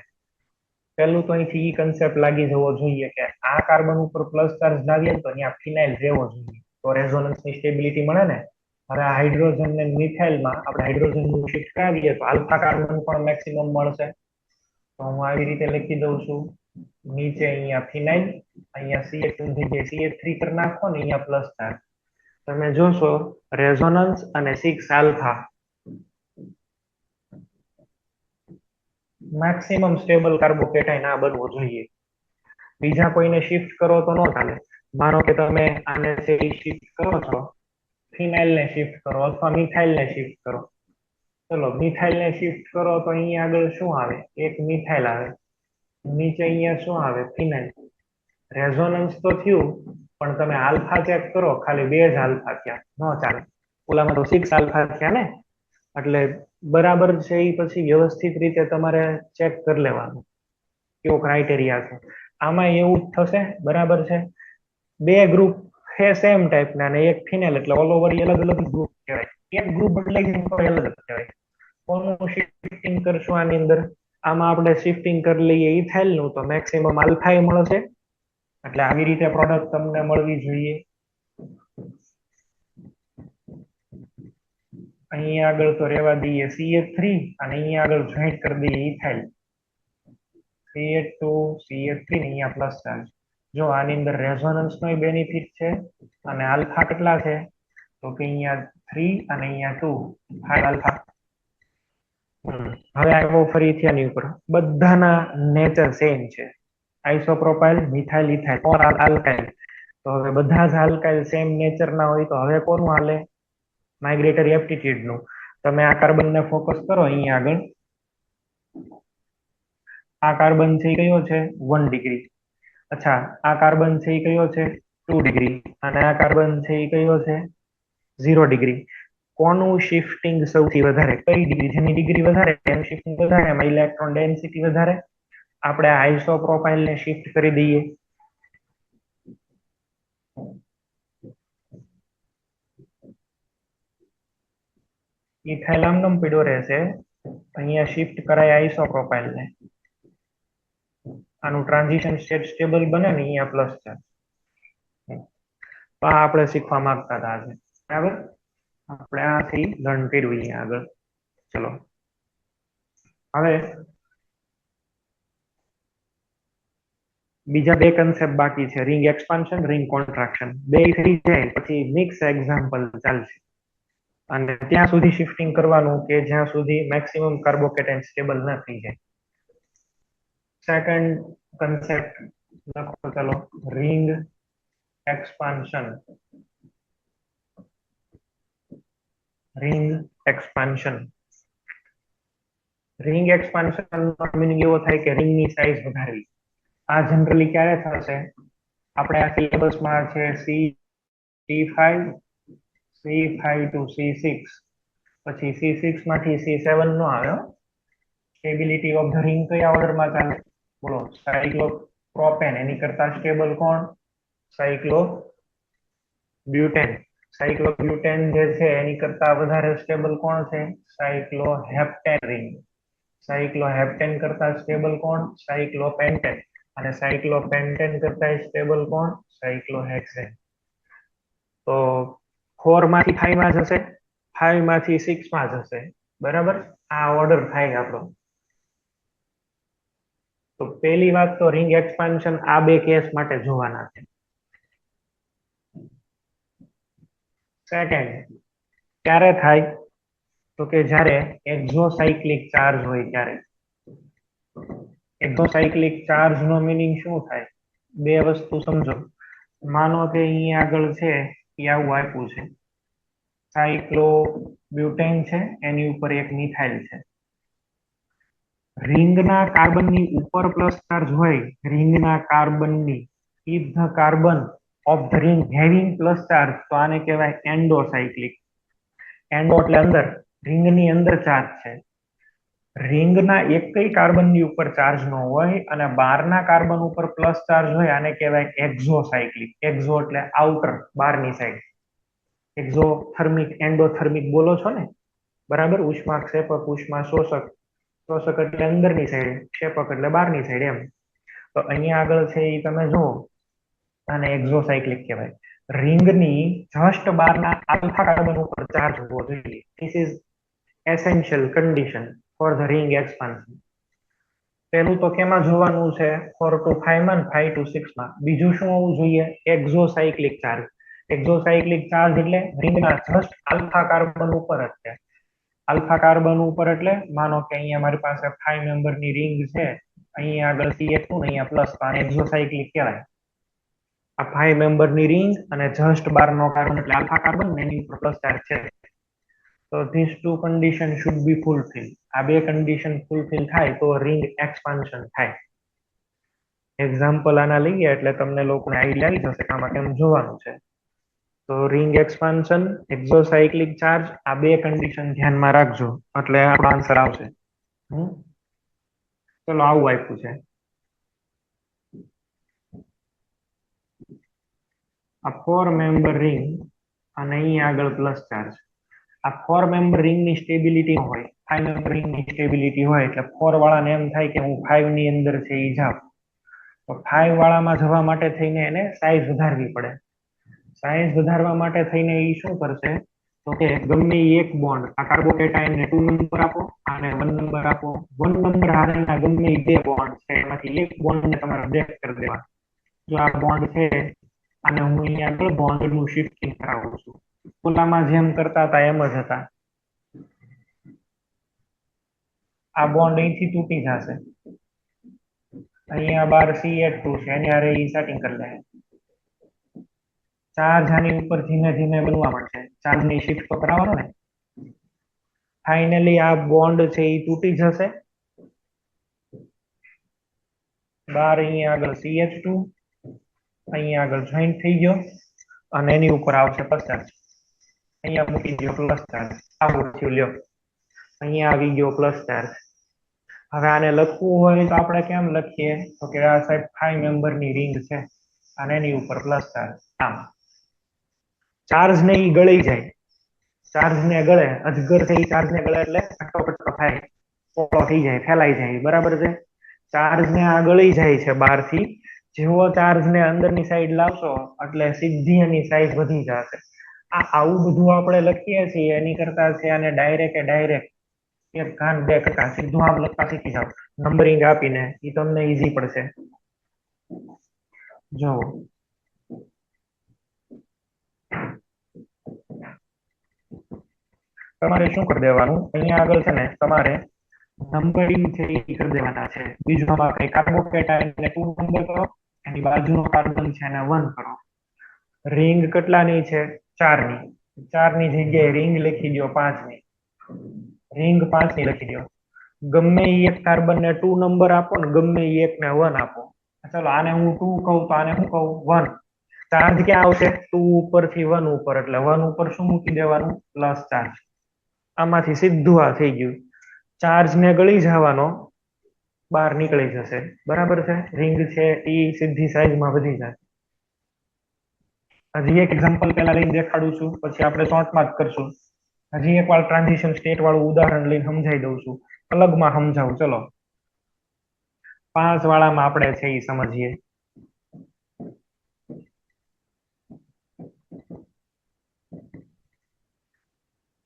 S1: પહેલું તો અહીંથી ઈ કન્સેપ્ટ લાગી જવો જોઈએ કે આ કાર્બન ઉપર પ્લસ ચાર્જ લાવીએ તો અહીંયા ફિનાઇલ રહેવો જોઈએ, તો રેઝોનન્સની સ્ટેબિલિટી મળે ને. હવે આ હાઇડ્રોજન ને મિથાઇલમાં આપણે હાઇડ્રોજનનું શિફ્ટ કરાવીએ તો આલ્ફા કાર્બન પણ મેક્સિમમ મળશે. તો હું આવી રીતે લખી દઉં છું, નીચે અહીંયા ફિનાઇલ, અહીંયા CH2 ની જગ્યાએ CH3 કરી નાખો ને અહીંયા પ્લસ ચાર્જ. તમે જોશો રેઝોનન્સ અને 6 આલ્ફા મેક્સિમમ સ્ટેબલ કાર્બોકેટાઇન આ બનવું જોઈએ. બીજા કોઈને શિફ્ટ કરો તો ન ચાલે. માનો કે તમે આને શિફ્ટ કરો છો, ફિનાઇલ ને શિફ્ટ કરો અથવા મિથાઇલ ને શિફ્ટ કરો. ચલો મિથાઇલ ને શિફ્ટ કરો તો અહીંયા આગળ શું આવે? એક મિથાઇલ આવે, નીચે અહીંયા શું આવે? ફિનાઇલ. રેઝોનન્સ તો થયું પણ તમે આલ્ફા ચેક કરો, ખાલી 2 જ આલ્ફા થયા, ન ચાલે. ઓલામાં તો 6 આલ્ફા થયા ને, એટલે બરાબર છે એ પછી વ્યવસ્થિત રીતે તમારે ચેક કરી લેવાનું કેવો ક્રાઇટેરિયા છે. આમાં એવું જ થશે, બરાબર છે. 2 ગ્રુપ છે સેમ ટાઈપના અને એક ફિનાઇલ, એટલે ઓલ ઓવર અલગ અલગ ગ્રુપ કહેવાય. એક ગ્રુપ બદલાઈ જાય તો અલગ કહેવાય. કોનું શિફ્ટિંગ કરશું આની અંદર? આમાં આપણે શિફ્ટિંગ કરી લઈએ ઇથાઇલ નું, તો મેક્સિમમ આલ્ફા મળશે. એટલે આવી રીતે પ્રોડક્ટ તમને મળવી જોઈએ. અહીં આગળ તો રહેવા દઈએ CH3 અને અહીંયા આગળ જોઈન્ટ કરી દઈએ ઇથાઇલ, CH2 CH3 ને અહીંયા પ્લસ ચાર્જ. જો આની અંદર રેઝોનન્સ નો બેનિફિટ છે અને આલ્ફા કેટલા છે? તો કે અહીંયા 3 અને અહીંયા 2, 5 આલ્ફા. હવે આવ્યો ફરીથી આની ઉપર, બધાના નેચર સેમ છે, આઇસોપ્રોપાઇલ, મિથાઇલ, ઇથાઇલ ઓર આલ્કાઇલ. તો હવે બધા જ આલ્કાઇલ સેમ નેચર ના હોય તો હવે કોનું હાલે? માઇગ્રેટરી એપ્ટિટ્યુડ નું. તમે આ કાર્બન ને ફોકસ કરો અહીંયા આગળ. આ કાર્બન છે એ કયો છે? 1 ડિગ્રી. અચ્છા, આ કાર્બન છે એ કયો છે? 2 ડિગ્રી. અને આ કાર્બન છે એ કયો છે? 0 ડિગ્રી. કોનું શિફ્ટિંગ સૌથી વધારે? કઈ ડિગ્રી? જેની ડિગ્રી વધારે એનું શિફ્ટિંગ વધારે, એમાં ઇલેક્ટ્રોન ડેન્સિટી વધારે. આપણે આઇસોપ્રોપાઇલ ને શિફ્ટ કરી દઈએ. ઇથાઇલ આમનામ પડ્યો રહેશે, અહીંયા શિફ્ટ કરાય આઇસોપ્રોપાઇલ ને. આનું ટ્રાન્ઝિશન સ્ટેટ સ્ટેબલ બને ને અહીંયા પ્લસ છે. તો આ આપણે શીખવા માંગતા હતા આજે. બરાબર, આપણે આથી લર્ન કર્યું અહીંયા આગળ. ચલો હવે બીજા 2 કન્સેપ્ટ બાકી છે, રિંગ એક્સપાન્શન, રિંગ કોન્ટ્રાક્શન. 2 થઈ જાય પછી મિક્સ એક્ઝામ્પલ ચાલશે અને ત્યાં સુધી શિફ્ટિંગ કરવાનું કે જ્યાં સુધી મેક્સિમમ કાર્બોકેટાઇન સ્ટેબલ ન થઈ જાય. સેકન્ડ કન્સેપ્ટ લખો, ચલો, ring expansion. Ring expansion. Ring expansion નો મીનિંગ એવો થાય કે રિંગની સાઇઝ વધારવી. આ જનરલી ક્યારે થશે? આપણે આ સિલેબસમાં છે C5 to C6, પછી C6 માંથી C7 નો આવ્યો. સ્ટેબિલિટી ઓફ ધ રિંગ કયા ઓર્ડરમાં ચાલે? બોલો, સાયક્લોપ્રોપેન. એની કરતા સ્ટેબલ કોણ? સાયક્લોબ્યુટેન. સાયક્લોબ્યુટેન જે છે એની કરતા વધારે સ્ટેબલ કોણ છે? સાયક્લોહેપ્ટેન રિંગ. સાયક્લોહેપ્ટેન કરતા સ્ટેબલ કોણ? સાયક્લોપેન્ટેન. અને સાયક્લોપેન્ટેન કરતા સ્ટેબલ કોણ? સાયક્લોહેક્સેન. તો 4 માંથી 5 માં જશે, 5 માંથી 6 માં જશે. બરાબર, આ ઓર્ડર થાય આપણો. તો પહેલી વાત તો રિંગ એક્સપાન્શન આ બે કેસ માટે જોવાના છે. સેકન્ડ, ક્યારે થાય? તો કે જ્યારે એક્ઝોસાયક્લિક ચાર્જ હોય ત્યારે. એક્ઝોસાયક્લિક ચાર્જ નો મીનિંગ શું થાય? બે વસ્તુ સમજો. માનો કે અહીંયા આગળ છે એ આવું આપ્યું છે, સાયક્લોબ્યુટેન છે, એની ઉપર એક મિથાઇલ છે. રિંગના કાર્બનની ઉપર પ્લસ ચાર્જ હોય, રિંગના કાર્બનની, if the carbon of the ring having plus charge, તો આને કહેવાય એન્ડોસાયક્લિક. એન્ડો એટલે અંદર, રિંગની અંદર ચાર્જ છે. રિંગના એકય કાર્બનની ઉપર ચાર્જ ન હોય અને બહારના કાર્બન ઉપર પ્લસ ચાર્જ હોય, આને કહેવાય એક્ઝોસાયક્લિક. એક્ઝો એટલે આઉટર, બહારની સાઈડ. એક્ઝોથર્મિક, એન્ડોથર્મિક બોલો છો ને, બરાબર? ઉષ્માક્ષેપક, ઉષ્મા શોષક. શોષક એટલે અંદરની સાઈડ, ક્ષેપક એટલે બહારની સાઈડ એમ. તો અહીંયા આગળ છે એ તમે જુઓ, આને એક્ઝોસાયક્લિક કહેવાય. રિંગની જસ્ટ બહારના આલ્ફા કાર્બન ઉપર ચાર્જ હોવો જોઈએ. This is essential condition for the ring expansion. પહેલું તો કેમાં જોવાનું છે? 4 to 5 માં, 5 to 6 માં. બીજું શું હોવું જોઈએ? એક્ઝોસાયક્લિક ચાર્જ. એક્ઝોસાયક્લિક ચાર્જ એટલે રિંગના જસ્ટ આલ્ફા કાર્બન ઉપર જ છે. આલ્ફા કાર્બન ઉપર એટલે માનો કે અહીંયા મારી પાસે 5 મેમ્બરની રિંગ છે, અહીંયા આગળ CH2 ને અહીંયા પ્લસ, તો આને એક્ઝોસાયક્લિક કહેવાય. આ 5 મેમ્બરની રિંગ અને જસ્ટ બારનો કાર્બન એટલે આલ્ફા કાર્બન ને એની ઉપર પ્લસ ચાર્જ છે. તો this two condition should be fulfil. આ બે કન્ડિશન ફૂલફિલ થાય તો રિંગ એક્સપાન્શન થાય. એક્ઝામ્પલ આના લઈએ એટલે તમને લોકોને આઈડિયા આવી જશે કે આમાં કેમ જોવાનું છે. તો રિંગ એક્સપાન્શન, એક્ઝોસાયક્લિક ચાર્જ, આ બે કન્ડિશન ધ્યાનમાં રાખજો એટલે આપણો આન્સર આવશે. ચલો આવું આપ્યું છે. આ 4 મેમ્બર રિંગ અને અહીં આગળ પ્લસ ચાર્જ. આ 4 મેમ્બર રિંગની સ્ટેબિલિટી હોય, 5 મેમ્બર રિંગની સ્ટેબિલિટી હોય એટલે 4 વાળાને એમ થાય કે હું 5 ની અંદર છે એ જાઉં. તો 5 વાળામાં જવા માટે થઈને એને સાઈઝ વધારવી પડે. સાઈઝ વધારવા માટે થઈને એ શું કરશે? તો કે ગમે એક બોન્ડ, આ કાર્બોકેટાયનને 2 નંબર આપો, આને 1 નંબર આપો. 1 નંબર હારેના ગમે બે બોન્ડ છે એમાંથી એક બોન્ડને તમારે બ્રેક કરી દેવા. જો આ બોન્ડ છે, અને હું અહીંયા આગળ બોન્ડનું શિફ્ટિંગ કરાવું છું. ઓલામાં જેમ કરતા હતા એમ જ હતા. આ બોન્ડ અહીંથી તૂટી જશે, અહીંયા બાર CH2 છે એની હારે સેટિંગ કરી લે. ચાર્જ આની ઉપર ધીમે ધીમે બનવા મળશે. ચાર્જની શિફ્ટ તો કરાવવાનો ને. ફાઇનલી આ બોન્ડ છે એ તૂટી જશે. બાર અહીંયા આગળ CH2, અહીંયા આગળ જોઈન્ટ થઈ ગયો અને એની ઉપર આવશે પ્લસ ચાર્જ. અહીંયા મૂકી દો પ્લસ ચાર્જ. આવું થયું, લ્યો અહીંયા આવી ગયો પ્લસ ચાર્જ. હવે આને લખવું હોય તો આપણે કેમ લખીએ? તો કે આ સાહેબ 5 મેમ્બરની રિંગ છે અને એની ઉપર પ્લસ ચાર્જ. આમ ચાર્જ ને ઈ ગળી જાય. ચાર્જ ને ગળે, અજગર છે એ ચાર્જ ને ગળે એટલે કટકો થાય, પોળો થઈ જાય, ફેલાઈ જાય. બરાબર છે? ચાર્જ ને આ ગળી જાય છે બહારથી. જેવો ચાર્જ ને અંદરની સાઈડ લાવશો એટલે સીધી એની સાઈઝ વધી જશે. આવું બધું આપણે લખીએ છીએ એની કરતા છે આને ડાયરેક્ટ એક કાન બે કટા સીધું આમ લખતા શીખી જાવ નંબરિંગ આપીને, એ તમને ઈઝી પડશે. જો તમારે શું કરી દેવાનું, અહીંયા આગળ છે ને તમારે નંબરિંગ છે એ કરી દેવાના છે. બીજું આમાં કઈ કાર્બોકેટાયનને 2 નંબર કરો, એની બાજુનો કાર્બન છે એને 1 કરો. રિંગ કેટલાની છે? 4 ની. 4 ની જગ્યાએ રિંગ લખી દો 5 ની. રિંગ 5 ની લખી દો. ગમે એક કાર્બનને 2 નંબર આપો ને ગમે એકને 1 આપો. ચલો આને હું 2 કહું તો આને હું કહું 1. ચાર્જ ક્યાં આવશે? 2 ઉપરથી 1 ઉપર, એટલે 1 ઉપર શું મૂકી દેવાનું? Plus charge. આમાંથી સીધું આ થઈ ગયું. ચાર્જ ને ગળી જવાનો, બહાર નીકળી જશે. બરાબર છે? રિંગ છે એ સીધી સાઈઝમાં વધી જાય. હજી એક એક્ઝામ્પલ પહેલા લઈને દેખાડું છું, પછી આપણે શોર્ટમાં જ કરશું. હજી એકવાર ટ્રાન્ઝિશન સ્ટેટ વાળું ઉદાહરણ લઈને સમજાવી દઉં છું, અલગમાં સમજાવું. ચલો 5 વાળામાં આપણે છે એ સમજીએ.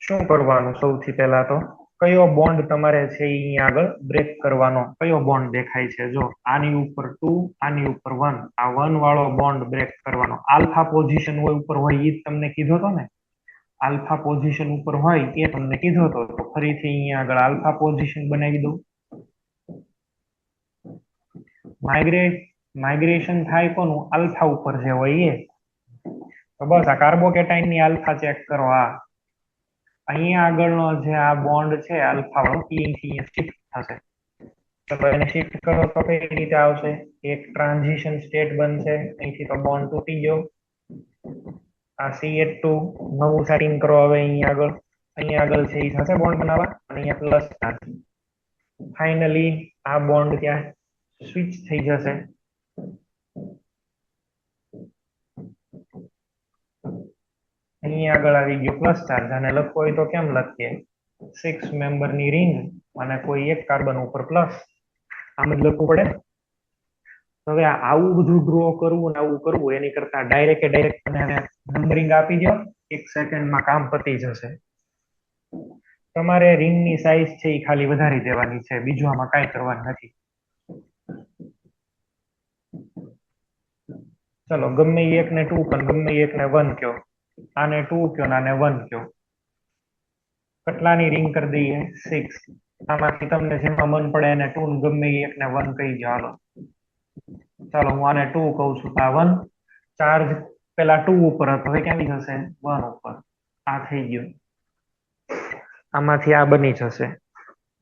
S1: શું કરવાનું? સૌથી પહેલા તો કયો બોન્ડ તમારે છે અહીંયા આગળ બ્રેક કરવાનો? કયો બોન્ડ દેખાય છે? જો આની ઉપર 2, આની ઉપર 1, આ 1 વાળો બોન્ડ બ્રેક કરવાનો. આલ્ફા પોઝિશન ઉપર હોય એ તમને કીધો તો ને, આલ્ફા પોઝિશન ઉપર હોય એ તમને કીધો તો ફરીથી અહીંયા આગળ આલ્ફા પોઝિશન બનાવી દઉં. માઇગ્રેશન થાય કોનું? આલ્ફા ઉપર જે હોય એ. તો બસ આ કાર્બોકેટાઇન ની આલ્ફા ચેક કરો. અહીંયા આગળનો જે આ બોન્ડ છે આલ્ફા વાળો એ અહીંથી શિફ્ટ થશે. તો એને શિફ્ટ કરો તો કઈ રીતે આવશે? એક ટ્રાન્ઝિશન સ્ટેટ બનશે. અહીંથી તો બોન્ડ તૂટી ગયો. આ CH2 નવું સેટિંગ કરો. હવે અહીંયા આગળ છે એ થશે બોન્ડ બનાવવા, અને અહીંયા પ્લસ થશે. ફાઇનલી આ બોન્ડ ત્યાં સ્વિચ થઈ જશે. અહીંયા આગળ આવી ગયો પ્લસ ચાર્જ. અને લખવો હોય તો કેમ લખીએ? 6 મેમ્બરની રિંગ અને કોઈ એક કાર્બન ઉપર પ્લસ, આમ જ લખવું પડે. હવે આવું બધું ડ્રો કરવું ને આવું કરવું એની કરતા ડાયરેક્ટ નંબરિંગ આપી દો, 1 સેકન્ડમાં કામ પતી જશે. તમારે રિંગની સાઈઝ છે એ ખાલી વધારી દેવાની છે, બીજું આમાં કાંઈ કરવાનું નથી. ચલો ગમે એકને 2 પણ ગમે એકને 1 કયો. આને 2 કયો ને આને 1 કયો. કેટલાની રિંગ કરી દઈએ? 6. આમાંથી તમને જેમાં મન પડે એને 2 ને ગમે એકને 1 કહી દો. હાલો ચાલો હું આને 2 કહું છું. આ 1 ચાર્જ પેલા 2 ઉપર હતો, હવે ક્યાંથી જશે? 1 ઉપર. આ થઈ ગયું. આમાંથી આ બની જશે.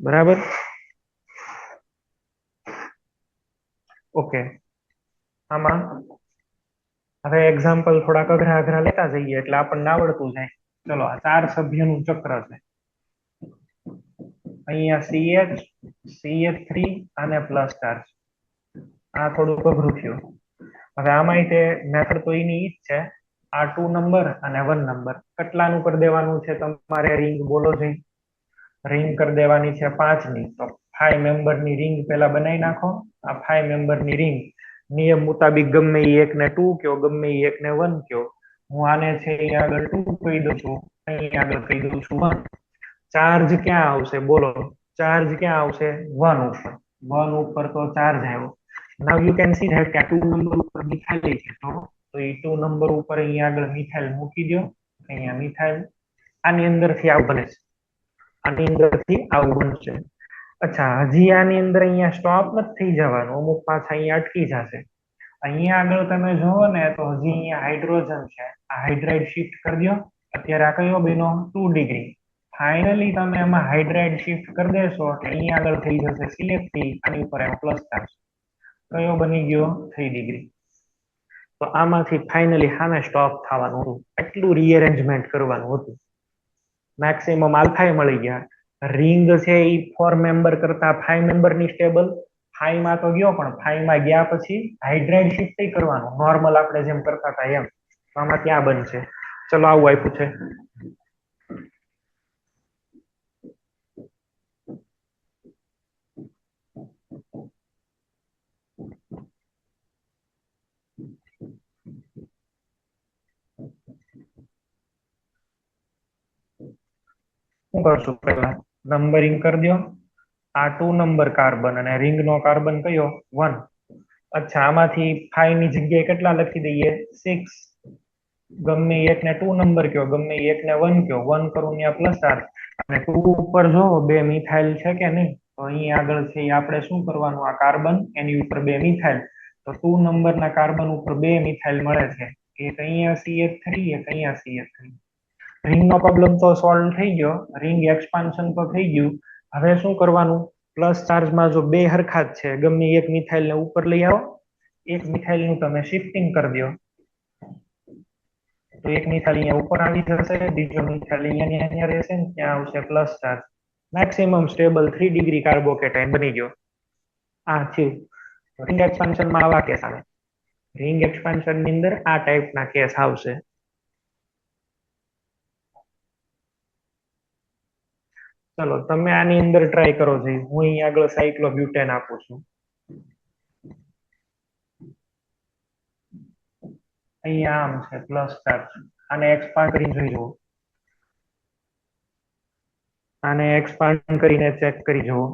S1: બરાબર? ઓકે. આમાં હવે એક્ઝામ્પલ થોડાક અઘરા લેતા જઈએ એટલે આપણને આવડતું જાય. ચલો આ 4 સભ્યનું ચક્ર છે. અહીંયા CH3 અને પ્લસ ચાર્જ. આ થોડુંક અઘરું થયું. હવે આમાં તે મેથડ તો એની ઈ જ છે. આ 2 નંબર અને 1 નંબર કેટલાનું કરી દેવાનું છે તમારે? રિંગ બોલો જઈ. રિંગ કરી દેવાની છે 5ની. તો 5 મેમ્બરની રિંગ પેલા બનાવી નાખો. આ 5 મેમ્બરની રિંગ નિયમ મુતાબિક ગમે એ એકને 2 કયો, ગમે એ એકને 1 કયો. હું આને છે અહીંયા આગળ 2 કહી દઉં છું, અહીંયા આગળ કહી દઉં છું 1. ચાર્જ ક્યાં આવશે? બોલો, ચાર્જ ક્યાં આવશે? 1 ઉપર. 1 ઉપર તો ચાર્જ આવ્યો. નાઉ યુ કેન સી ધેટ કે 2 નંબર ઉપર મિથાઇલ છે, તો એ 2 નંબર ઉપર અહીંયા આગળ મિથાઇલ મૂકી દો. અહીંયા મિથાઇલ આની અંદરથી આવું બને છે, આની અંદરથી આવું બનશે. અચ્છા, હજી આની અંદર અહીંયા સ્ટોપ નથી થઈ જવાનું, અમુક પાછા અહીંયા અટકી જશે. અહીંયા આગળ તમે જુઓ ને તો હજી અહીંયા હાઇડ્રોજન છે. આ હાઇડ્રાઇડ શિફ્ટ કરી દો. અત્યારે આ કયો બન્યો? 2 ડિગ્રી. ફાઇનલી તમે એમાં હાઇડ્રાઇડ શિફ્ટ કરી દેશો એટલે અહીંયા આગળ થઈ જશે CH3, આની ઉપર એનો પ્લસ ચાર્જ. કયો બની ગયો? 3 ડિગ્રી. તો આમાંથી ફાઇનલી હાને સ્ટોપ થવાનું હતું. એટલું રીઅરેન્જમેન્ટ કરવાનું હતું. મેક્સિમમ આલ્ફા મળી ગયા. રિંગ છે એ 4 મેમ્બર કરતા 5 મેમ્બરની સ્ટેબલ. 5 માં તો ગયો, પણ 5 માં ગયા પછી હાઇડ્રાઇડ શિફ્ટ કરવાનું, નોર્મલ આપણે જેમ કરતા હતા એમ. આમાં ક્યાં બનશે? ચલો આવું આપ્યું છે. શું કરશું? પહેલા નંબરિંગ કરી દો. આ 2 નંબર કાર્બન અને રિંગ નો કાર્બન કયો? 1. અચ્છા, આમાંથી 5 ની જગ્યાએ કેટલા લખી દઈએ? 6. ગમે એકને 2 નંબર કયો, ગમે એકને 1 કયો. 1 કરું ત્યાં પ્લસ ચાર્જ. અને 2 ઉપર જો 2 મિથાઇલ છે કે નહીં? તો અહીં આગળ છે આપણે શું કરવાનું? આ કાર્બન એની ઉપર 2 મિથાઇલ. તો 2 નંબરના કાર્બન ઉપર 2 મિથાઇલ મળે છે. એક અહીંયા CH3, એક અહીંયા CH3. રિંગ નો પ્રોબ્લેમ તો સોલ્વ થઈ ગયો. રિંગ એક્સપાન્શન તો થઈ ગયું. હવે શું કરવાનું? પ્લસ ચાર્જમાં જો 2 હરખા જ છે, ગમે એક મિથાઇલ ને ઉપર લઈ આવો. એક મિથાઇલ નું તમે શિફ્ટિંગ કરી દો તો એક મિથાઇલ અહીંયા ઉપર આવી જશે, બીજો મિથાઇલ અહીંયા રહેશે ને ત્યાં આવશે plus charge. Maximum stable 3 degree કાર્બોકેટાઇન બની ગયો. આ થયું. રિંગ એક્સપાન્શનમાં આવા કેસ આવે. રિંગ એક્સપાન્શન ની અંદર આ ટાઈપના કેસ આવશે. ચલો તમે આની અંદર ટ્રાય કરો છો. હું અહીં આગળ સાયક્લોબ્યુટેન આપું છું. અહીંયા આમ છે પ્લસ ચાર્જ. આને એક્સપાન્ડ કરીને જોઈ જુઓ. આને એક્સપાન્ડ કરીને ચેક કરી જુઓ.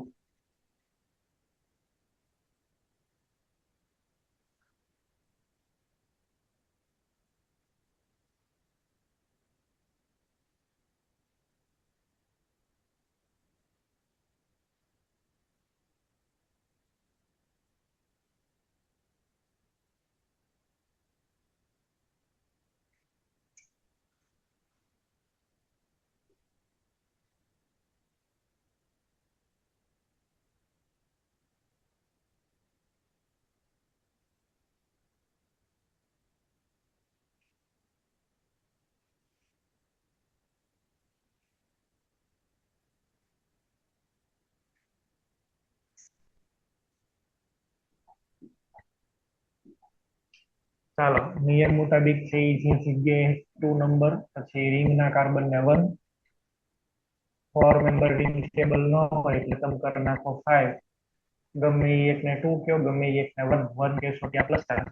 S1: ચાલો નિયમ મુતાબિક છે એ જે જગ્યાએ 2 નંબર પછી રિંગના કાર્બન ને 1 4 મેમ્બર રિંગ સ્ટેબલ ન હોય એટલે તમે કરી નાખો 5. ગમે એ એકને 2 કયો, ગમે એ એકને 1 કહેશો ત્યાં પ્લસ ચાર્જ.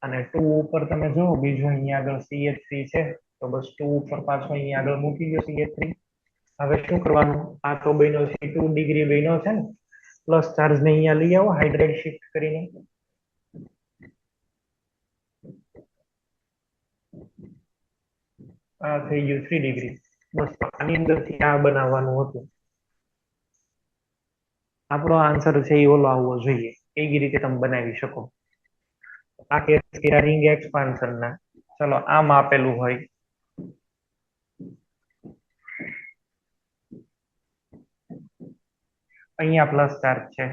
S1: અને 2 ઉપર તમે જુઓ બીજું અહીંયા આગળ CH3 છે તો બસ 2 ઉપર પાછો અહીંયા આગળ મૂકી દો CH3. હવે શું કરવાનું? આ તો બન્યો છે 2 ડિગ્રી બન્યો છે ને, પ્લસ ચાર્જ ને અહીંયા લઈ આવો હાઇડ્રેટ શિફ્ટ કરીને. આ થઈ ગયું 3 ડિગ્રી. બસ આની અંદરથી આ બનાવવાનું હતું. આપણો આન્સર છે એ ઓલો આવવો જોઈએ. એવી રીતે તમે બનાવી શકો. આ કેસ કર્યા રિંગ એક્સપાન્શન ના. ચલો આમ આપેલું હોય અહીંયા પ્લસ ચાર્જ છે.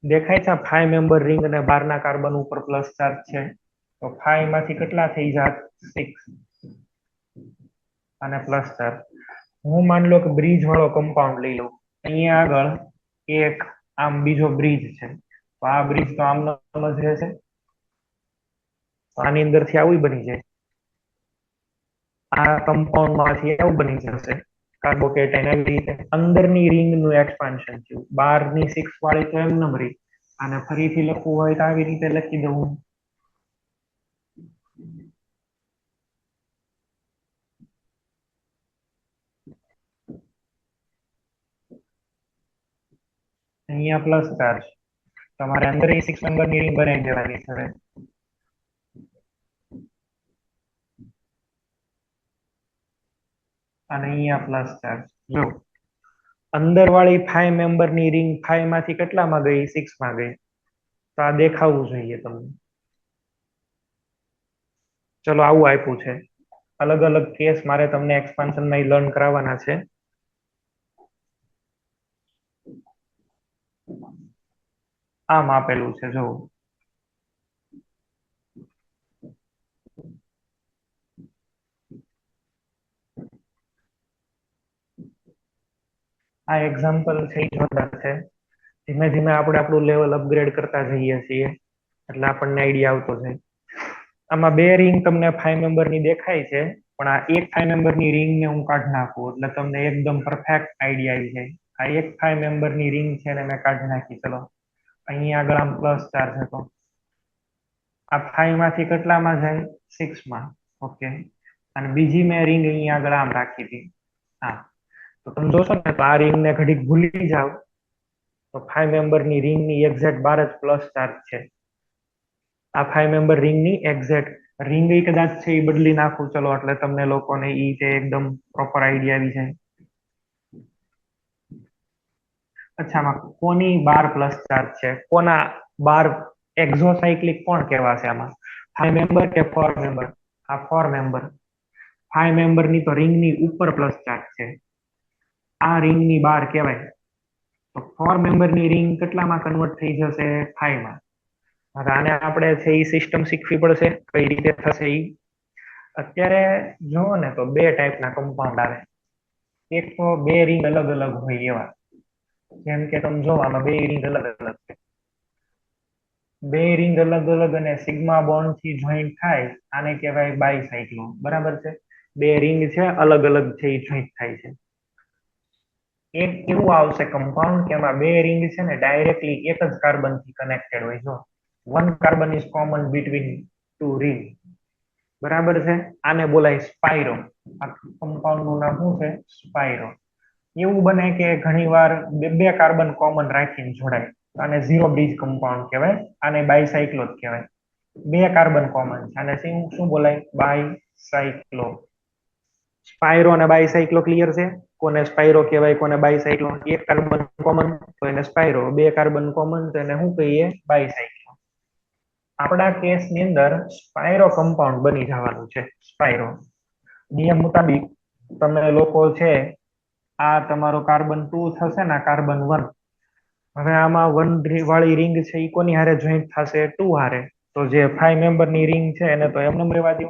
S1: દેખાય છે 5 મેમ્બર રિંગ અને 12 ના કાર્બન ઉપર પ્લસ ચાર્જ છે. તો 5 માંથી કેટલા થઈ જાત? 6 અને પ્લસ ચાર્જ. હું માન લો કે બ્રિજ વાળો કમ્પાઉન્ડ લઈ લઉં. અહીંયા આગળ એક આમ બીજો બ્રિજ છે તો આ બ્રિજ તો આમ જ રહેશે. આની અંદરથી આવું બની જાય. આ કમ્પાઉન્ડ માંથી આવું બની જશે કાર્બોકેટાઇન. આવી રીતે અંદરની રિંગ નું એક્સપાન્શન થયું. 12 ની 6 વાળી તો એમ નંબરી. અને ફરીથી લખવું હોય તો આવી રીતે લખી દઉં. અહીંયા પ્લસ ચાર્જ. તમારે અંદર 6 નંબરની રિંગ બનાવી દેવાની છે. અને અહીંયા પ્લસ ચાર્જ. જો અંદર વાળી 5 મેમ્બરની રિંગ 5 માંથી કેટલામાં ગઈ? 6 માં ગઈ. તો આ દેખાવું જોઈએ તમને. ચલો આવું આપ્યું છે. અલગ અલગ કેસ મારે તમને એક્સપાન્શન માં લર્ન કરાવવાના છે. આમ આપેલું છે જો. આ એક્ઝામ્પલ છે એ જોરદાર છે. ધીમે ધીમે આપણે આપણું લેવલ અપગ્રેડ કરતા જઈએ છીએ એટલે આપણને આઈડિયા આવતો જાય. આમાં 2 રિંગ તમને 5 મેમ્બરની દેખાય છે પણ આ એક 5 મેમ્બરની રિંગ ને હું કાઢી નાખું એટલે તમને એકદમ પરફેક્ટ આઈડિયા આવી જાય. આ એક 5 મેમ્બરની રિંગ છે ને મેં કાઢી નાખી. ચલો અહીંયા આગળ આમ પ્લસ ચાર્જ હતો. આ 5 માંથી કેટલામાં જાય? 6 માં. ઓકે. અને બીજી મેં રિંગ અહીંયા આગળ આમ રાખી હતી. હા તો તમે જોશો ને તો આ રિંગ ને ઘડીક ભૂલી જાવ તો 5 મેમ્બરની રિંગની એક્ઝેક્ટ 12 જ પ્લસ ચાર્જ છે. આ 5 મેમ્બર રિંગની એક્ઝેક્ટ રિંગ કદાચ છે એ બદલી નાખું ચલો એટલે તમને લોકોને ઈ છે એકદમ પ્રોપર આઈડિયા આવી જાય. અચ્છા આમાં કોની 12 પ્લસ ચાર્જ છે? કોના 12 એક્ઝોસાયક્લિક કોણ કહેવાશે આમાં? 5 મેમ્બર કે 4 મેમ્બર? આ 4 મેમ્બર. 5 મેમ્બરની તો રિંગની ઉપર પ્લસ ચાર્જ છે. આ રિંગની 12 કહેવાય. તો 4 મેમ્બરની રિંગ કેટલામાં કન્વર્ટ થઈ જશે? 5 માં. હવે આને આપણે છે એ સિસ્ટમ શીખવી પડશે કઈ રીતે થશે ઈ. અત્યારે જુઓ ને તો 2 ટાઈપના કમ્પાઉન્ડ આવે. એક તો 2 રિંગ અલગ અલગ હોય એવા. જેમ કે તમે જો આમાં 2 રિંગ અલગ અલગ છે. બે રિંગ અલગ અલગ અને સિગ્મા બોન્ડ થી જોઈન્ટ થાય આને કહેવાય બાયસાયક્લો, બરાબર છે. બે રિંગ છે અલગ અલગ છે એ જોઈન્ટ થાય છે. એક એવું આવશે કમ્પાઉન્ડ કે એમાં બે રિંગ છે ને ડાયરેક્ટલી એક જ કાર્બન થી કનેક્ટેડ હોય. જો one carbon is common between two ring, બરાબર છે. આને બોલાય સ્પાઇરો. આ કમ્પાઉન્ડ નું નામ શું છે? સ્પાઇરો. એવું બને કે ઘણીવાર બે કાર્બન કોમન રાખીને જોડાય, આને ઝીરો બ્રિજ કમ્પાઉન્ડ કહેવાય. આને બાયસાયક્લો જ કહેવાય. બે કાર્બન કોમન છે આને શું બોલાય? બાયસાયક્લો. સ્પાઇરો અને બાયસાયક્લો ક્લિયર છે? કોને સ્પાઇરો કહેવાય, કોને બાયસાયક્લો? એક કાર્બન કોમન તો એને સ્પાઇરો, બે કાર્બન કોમન તો એને શું કહીએ? બાયસાયક્લો. આપણા કેસની અંદર સ્પાઇરો કમ્પાઉન્ડ બની જવાનું છે. સ્પાઇરો નિયમ મુતાબિક તમે લોકો છે, આ તમારો કાર્બન 2 થશે ને કાર્બન 1. હવે આમાં 1 વાળી રિંગ છે એ કોની હારે જોઈન્ટ થશે? 2 હારે. તો જે 5 મેમ્બર ની રિંગ છે એને તો એમને રહેવા દો.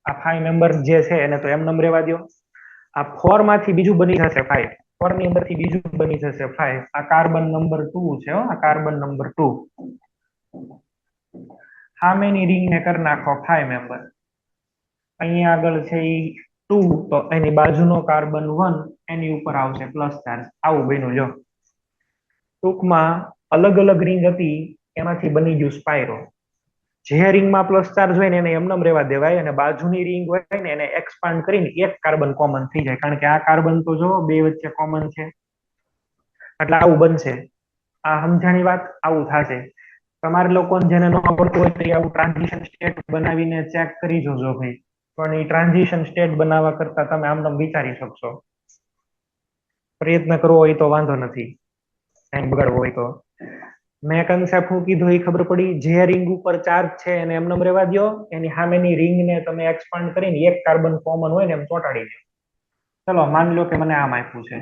S1: આ 5 મેમ્બર જે છે એને તો એમને રહેવા દો. આ 4 માંથી બીજું બની જશે 5. 4 ની અંદર થી બીજું બની જશે 5. આ કાર્બન નંબર 2 છે. આ કાર્બન નંબર 2. સામેની રિંગ ને કરી નાખો 5 મેમ્બર. અહીંયા આગળ છે એ 2, તો એની બાજુનો કાર્બન 1 એની ઉપર આવશે પ્લસ ચાર્જ. આવું બન્યું. જો ટૂંકમાં અલગ અલગ રિંગ હતી એમાંથી બની ગયું સ્પાઇરો. જે રિંગમાં પ્લસ ચાર્જ હોય ને એને એમને રહેવા દેવાય, અને બાજુની રિંગ હોય ને એને એક્સપાન્ડ કરીને એક કાર્બન કોમન થઈ જાય. કારણ કે આ કાર્બન તો જો બે વચ્ચે કોમન છે, એટલે આવું બનશે. આ સમજાણી વાત? આવું થશે. તમારે લોકોને જેને ન આવડતું હોય તો આવું ટ્રાન્ઝિશન સ્ટેટ બનાવીને ચેક કરી જોજો ભાઈ. પણ એ ટ્રાન્ઝિશન સ્ટેટ બનાવવા કરતા તમે આમ વિચારી શકશો. પ્રયત્ન કરવો હોય તો વાંધો નથી, ટાઈમ બગાડવો હોય તો. મેં કન્સેપ્ટ શું કીધું એ ખબર પડી? જે રિંગ ઉપર ચાર્જ છે એને એમને રહેવા દો, એની સામેની રિંગ ને તમે એક્સપાન્ડ કરીને એક કાર્બન કોમન હોય ને એમ ચોંટાડી દો. ચલો માની લો કે મને આમ આપ્યું છે.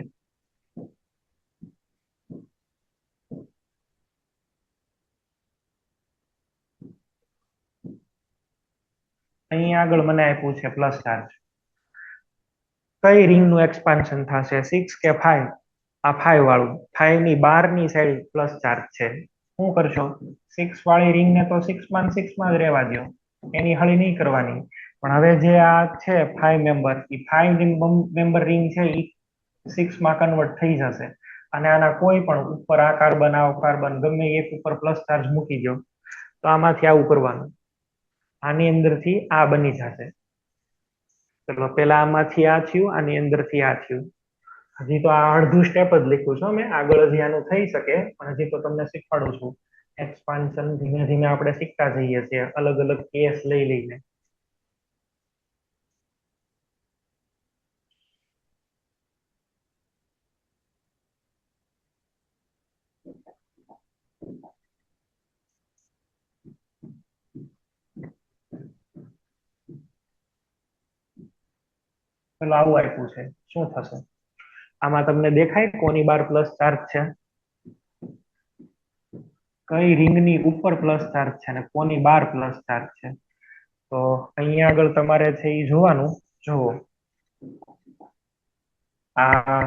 S1: અહીંયા આગળ મને આપ્યું છે પ્લસ ચાર્જ. કઈ રિંગ નું એક્સપાન્શન થશે? 6 કે 5? આ 5 વાળું. 5 ની બહારની સાઈડ પ્લસ ચાર્જ છે. શું કરશો? 6 વાળી રિંગ ને તો 6 માં જ રહેવા દો, એની હળી નહીં કરવાની. પણ હવે જે આ છે 5 મેમ્બર, એ 5 મેમ્બર રિંગ છે એ 6 માં કન્વર્ટ થઈ જશે. અને આના કોઈ પણ ઉપર આ કાર્બન ગમે એક ઉપર પ્લસ ચાર્જ મૂકી દો તો આમાંથી આવું કરવાનું. આની અંદરથી આ બની જશે. ચલો પેલા આમાંથી આ થયું, આની અંદરથી આ થયું. હજી તો આ અડધું સ્ટેપ જ લખ્યું છે મેં. આગળ હજી આનું થઈ શકે, પણ હજી તો તમને શીખવાડું છું. એક્સપાન્શન ધીમે ધીમે આપણે શીખતા જઈએ છીએ, અલગ અલગ કેસ લઈ લઈને. ચલો આવું આપ્યું છે. શું થશે? આમાં તમને દેખાય કોની બાર પ્લસ ચાર્જ છે? કઈ રિંગની ઉપર પ્લસ ચાર્જ છે અને કોની બાર પ્લસ ચાર્જ છે? તો અહીંયા આગળ તમારે છે એ જોવાનું. જુઓ આ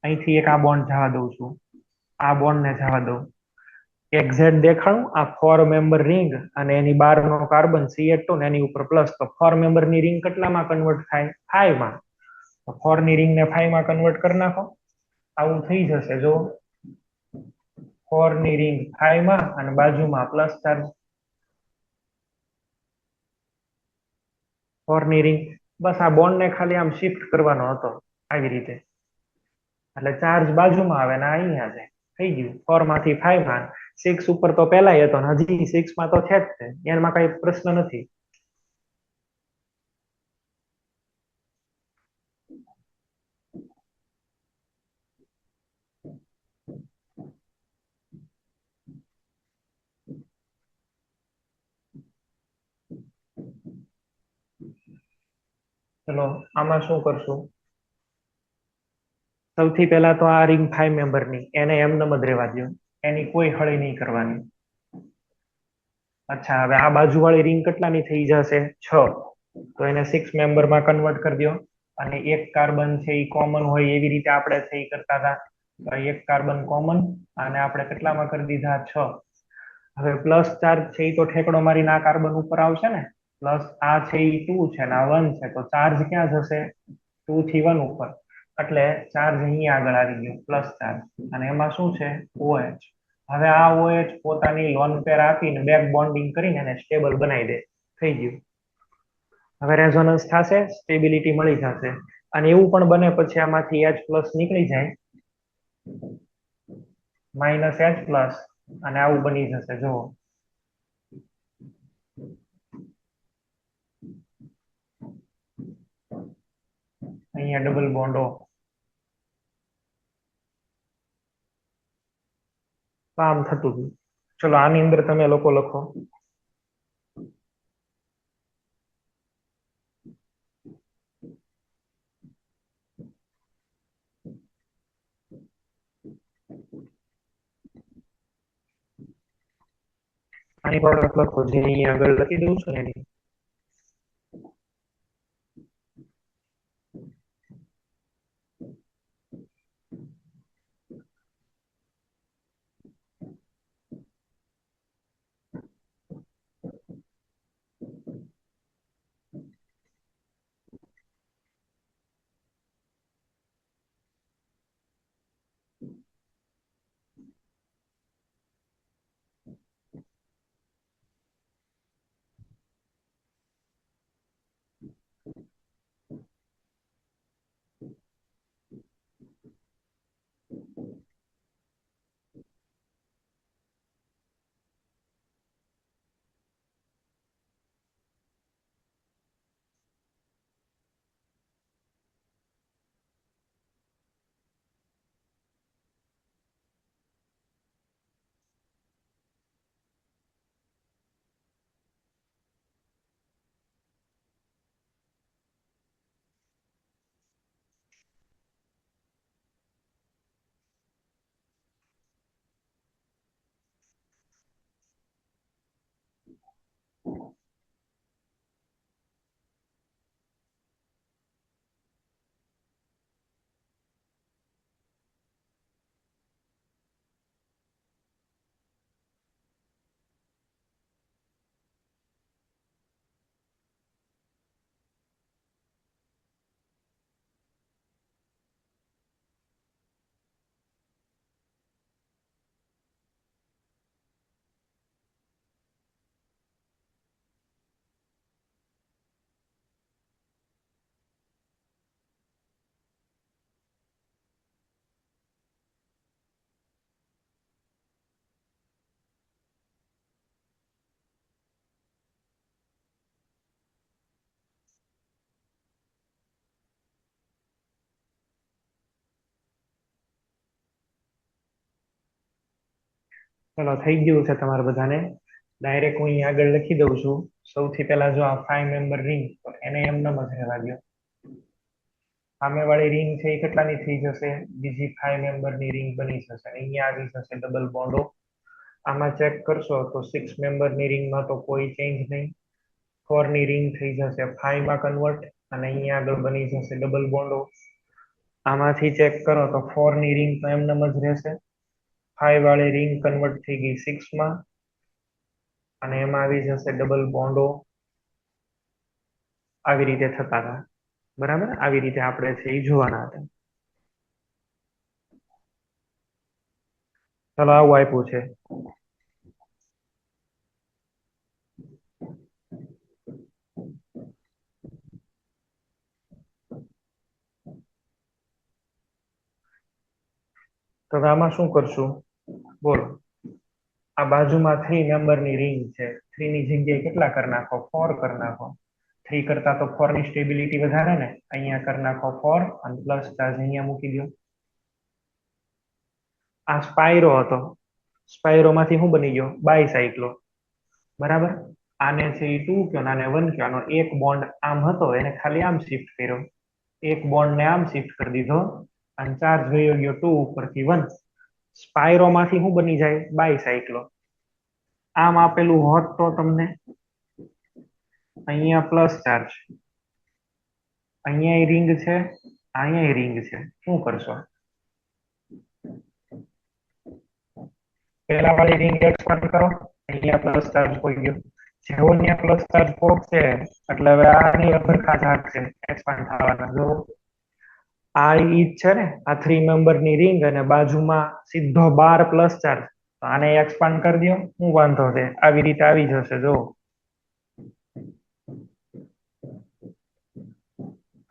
S1: અહીંથી એક આ બોન્ડ જવા દઉં છું, આ બોન્ડ ને જવા દઉં. એક્ઝેક્ટ દેખાડું? આ 4 મેમ્બર રિંગ અને એની બહારનો કાર્બન CH2 ને એની ઉપર પ્લસ. તો 4 મેમ્બર ની રિંગ કેટલામાં કન્વર્ટ થાય? 5 માં. તો 4 ની રિંગ ને 5 માં કન્વર્ટ કરી નાખો. આવું થઈ જશે. જો 4 ની રિંગ 5 માં અને બાજુમાં પ્લસ ચાર્જ. 4 ની રિંગ. બસ આ બોન્ડ ને ખાલી આમ શિફ્ટ કરવાનો હતો આવી રીતે, એટલે ચાર્જ બાજુમાં આવે ને અહીંયા છે. થઈ ગયું. 4 માંથી 5 માં. 6 ઉપર તો પેલા હતો, હજી 6 માં તો છે જ તે, એમાં કઈ પ્રશ્ન નથી. ચલો આમાં શું કરશું? સૌથી પહેલા તો આ રિંગ 5 મેમ્બર ની એને એમને જ રહેવા દો, એની કોઈ હળી નહીં કરવાની. અચ્છા, હવે આ બાજુ વાળી રિંગ કેટલાની થઈ જશે? 6. તો એને 6 મેમ્બરમાં કન્વર્ટ કરી દો. અને એક કાર્બન છે એ કોમન હોય એવી રીતે આપણે છે એ કરતા હતા. તો એક કાર્બન કોમન અને આપણે કેટલામાં કરી દીધા 6. હવે પ્લસ ચાર્જ છે એ તો ઠેકડો મારીને આ કાર્બન ઉપર આવશે ને, પ્લસ આ છે એ 2 છે ને આ 1 છે, તો ચાર્જ ક્યાં જશે 2 થી 1 ઉપર, એટલે ચાર્જ અહીંયા આગળ આવી ગયો પ્લસ ચાર્જ, અને એમાં શું છે OH. હવે આ OH પોતાની લોન પેર આપીને બેક બોન્ડિંગ કરીને એને સ્ટેબલ બનાવી દે, થઈ ગયું. હવે રેઝોનન્સ થશે, સ્ટેબિલિટી મળી જશે, અને એવું પણ બને પછી આમાંથી H+ નીકળી જાય -H+, અને આવું બની જશે. જો અહીંયા ડબલ બોન્ડ O. આમ થતું હતું. ચલો આની અંદર તમે લોકો લખો આની પ્રોડક્ટ લખો, જે અહીંયા આગળ લખી દઉં છું ને એની. ચલો થઈ ગયું છે તમારે બધાને. ડાયરેક્ટ હું અહીં આગળ લખી દઉં છું. સૌથી પહેલા જો આ 5 મેમ્બર રિંગ, તો એને એમનેમ જ રહેવા દો. સામેવાળી રિંગ છે એ કેટલાની થઈ જશે, બીજી 5 મેમ્બરની રિંગ બની જશે, અહીંયા આવી જશે ડબલ બોન્ડો. આમાં ચેક કરશો તો 6 મેમ્બરની રિંગમાં તો કોઈ ચેન્જ નહીં. 4 ની રિંગ થઈ જશે 5 માં કન્વર્ટ, અને અહીંયા આગળ બની જશે ડબલ બોન્ડો. આમાંથી ચેક કરો તો 4 ની રિંગ તો એમનેમ જ રહેશે. 5 વાળી રિંગ કન્વર્ટ થઈ ગઈ 6 માં, અને એમાં આવી જશે ડબલ બોન્ડો. આવી રીતે થતા હતા, બરાબર. આવી રીતે આપણે છે એ જોવાના હતા. ચલો આવું આપ્યું છે. તો આમાં શું કરશું બોલો. આ બાજુમાં 3 મેમ્બરની રિંગ છે, 3 ની જગ્યાએ કેટલા કરી નાખો, 4 કરી નાખો. 3 કરતા તો 4 ની સ્ટેબિલિટી વધારે ને, અહીંયા કરી નાખો 4 અને પ્લસ ચાર્જ અહીંયા મૂકી દો. આ સ્પાયરો હતો, સ્પાયરોમાંથી શું બની ગયો, બાયસાયક્લો, બરાબર. આને છે એ 2 કયો, આને 1 કયો. આનો એક બોન્ડ આમ હતો એને ખાલી આમ શિફ્ટ કર્યો, એક બોન્ડ ને આમ શિફ્ટ કરી દીધો, અને ચાર્જ વયો ગયો 2 ઉપરથી 1. સ્પાયરોમાંથી શું બની જાય, બાયસાયક્લો. આમ આપેલું હોત તો તમને અહીંયા પ્લસ ચાર્જ, અહીંયા રિંગ છે, અહીંયા રિંગ છે, શું કરશો, પેલા વાળી રિંગ એક્સપાન્ડ કરો, અહીંયા પ્લસ ચાર્જ કોઈ ગયો, જેવો અહીંયા પ્લસ ચાર્જ પહોંચશે એટલે હવે આની અભરખા જાગશે એક્સપાન્ડ થવાના. જો આ ઈ છે ને આ 3 મેમ્બરની રિંગ અને બાજુમાં સીધો 12 પ્લસ ચાર્જ, તો આને એક્સપાન્ડ કરી દો, હું વાંધો છે, આવી રીતે આવી જશે. જો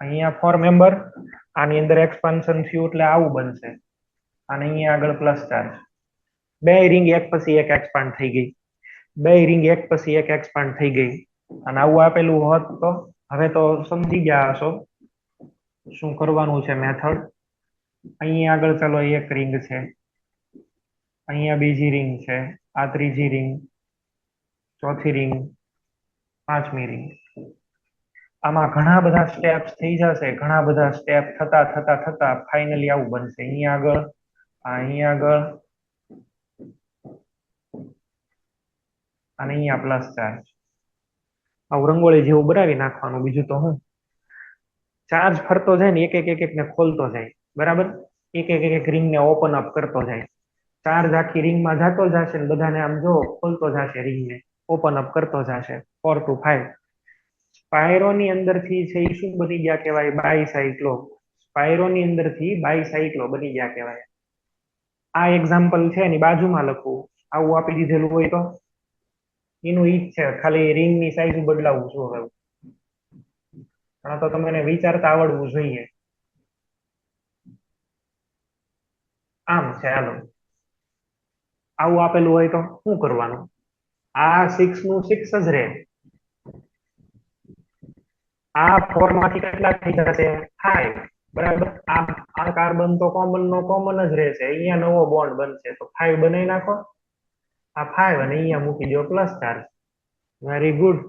S1: અહીંયા 4 મેમ્બર, આની અંદર એક્સપાન્શન થયું એટલે આવું બનશે, અને અહીંયા આગળ પ્લસ ચાર્જ, બે રિંગ એક પછી એક એક્સપાન્ડ થઈ ગઈ, બે રિંગ એક પછી એક એક્સપાન્ડ થઈ ગઈ. અને આવું આપેલું હોત તો હવે તો સમજી ગયા હશો શું કરવાનું છે મેથડ. અહીંયા આગળ ચાલો એક રિંગ છે, અહીંયા બીજી રિંગ છે, આ ત્રીજી રિંગ, ચોથી રિંગ, પાંચમી રિંગ. આમાં ઘણા બધા સ્ટેપ્સ થઈ જશે, ઘણા બધા સ્ટેપ થતા થતા થતા ફાઇનલી આવું બનશે. અહીંયા આગળ, અહીંયા આગળ, અને અહીંયા પ્લસ ચાર્જ. આવું રંગોળી જેવું બનાવી નાખવાનું, બીજું તો હું. ચાર્જ ફરતો જાય ને એક એક એક એક ને ખોલતો જાય, બરાબર, એક એક એક રિંગ ને ઓપન અપ કરતો જાય. ચાર્જ આખી રિંગમાં જતો જશે ને બધાને આમ જો ખોલતો જશે, રિંગને ઓપન અપ કરતો જશે 4 to 5. સ્પાયરોની અંદરથી છે એ શું બની ગયા કહેવાય? બાયસાયક્લો. સ્પાયરોની અંદરથી બાયસાયક્લો બની ગયા કહેવાય. આ એક્ઝામ્પલ છે એની બાજુમાં લખવું, આવું આપી દીધેલું હોય તો એનું ઈ જ છે, ખાલી રિંગની સાઈઝ બદલાવું છું હવે. પણ તો તમને વિચારતા આવડવું જોઈએ. આમ છે, હાલો આવું આપેલું હોય તો શું કરવાનું? આ 6 નું 6 જ રહે, આ 4 માંથી કેટલા થઈ જશે? 5, બરાબર. આ કાર્બન તો કોમન નો કોમન જ રહેશે, અહીંયા નવો બોન્ડ બનશે તો 5 બનાવી નાખો, આ 5 અને અહીંયા મૂકી દો પ્લસ ચાર્જ. Very good.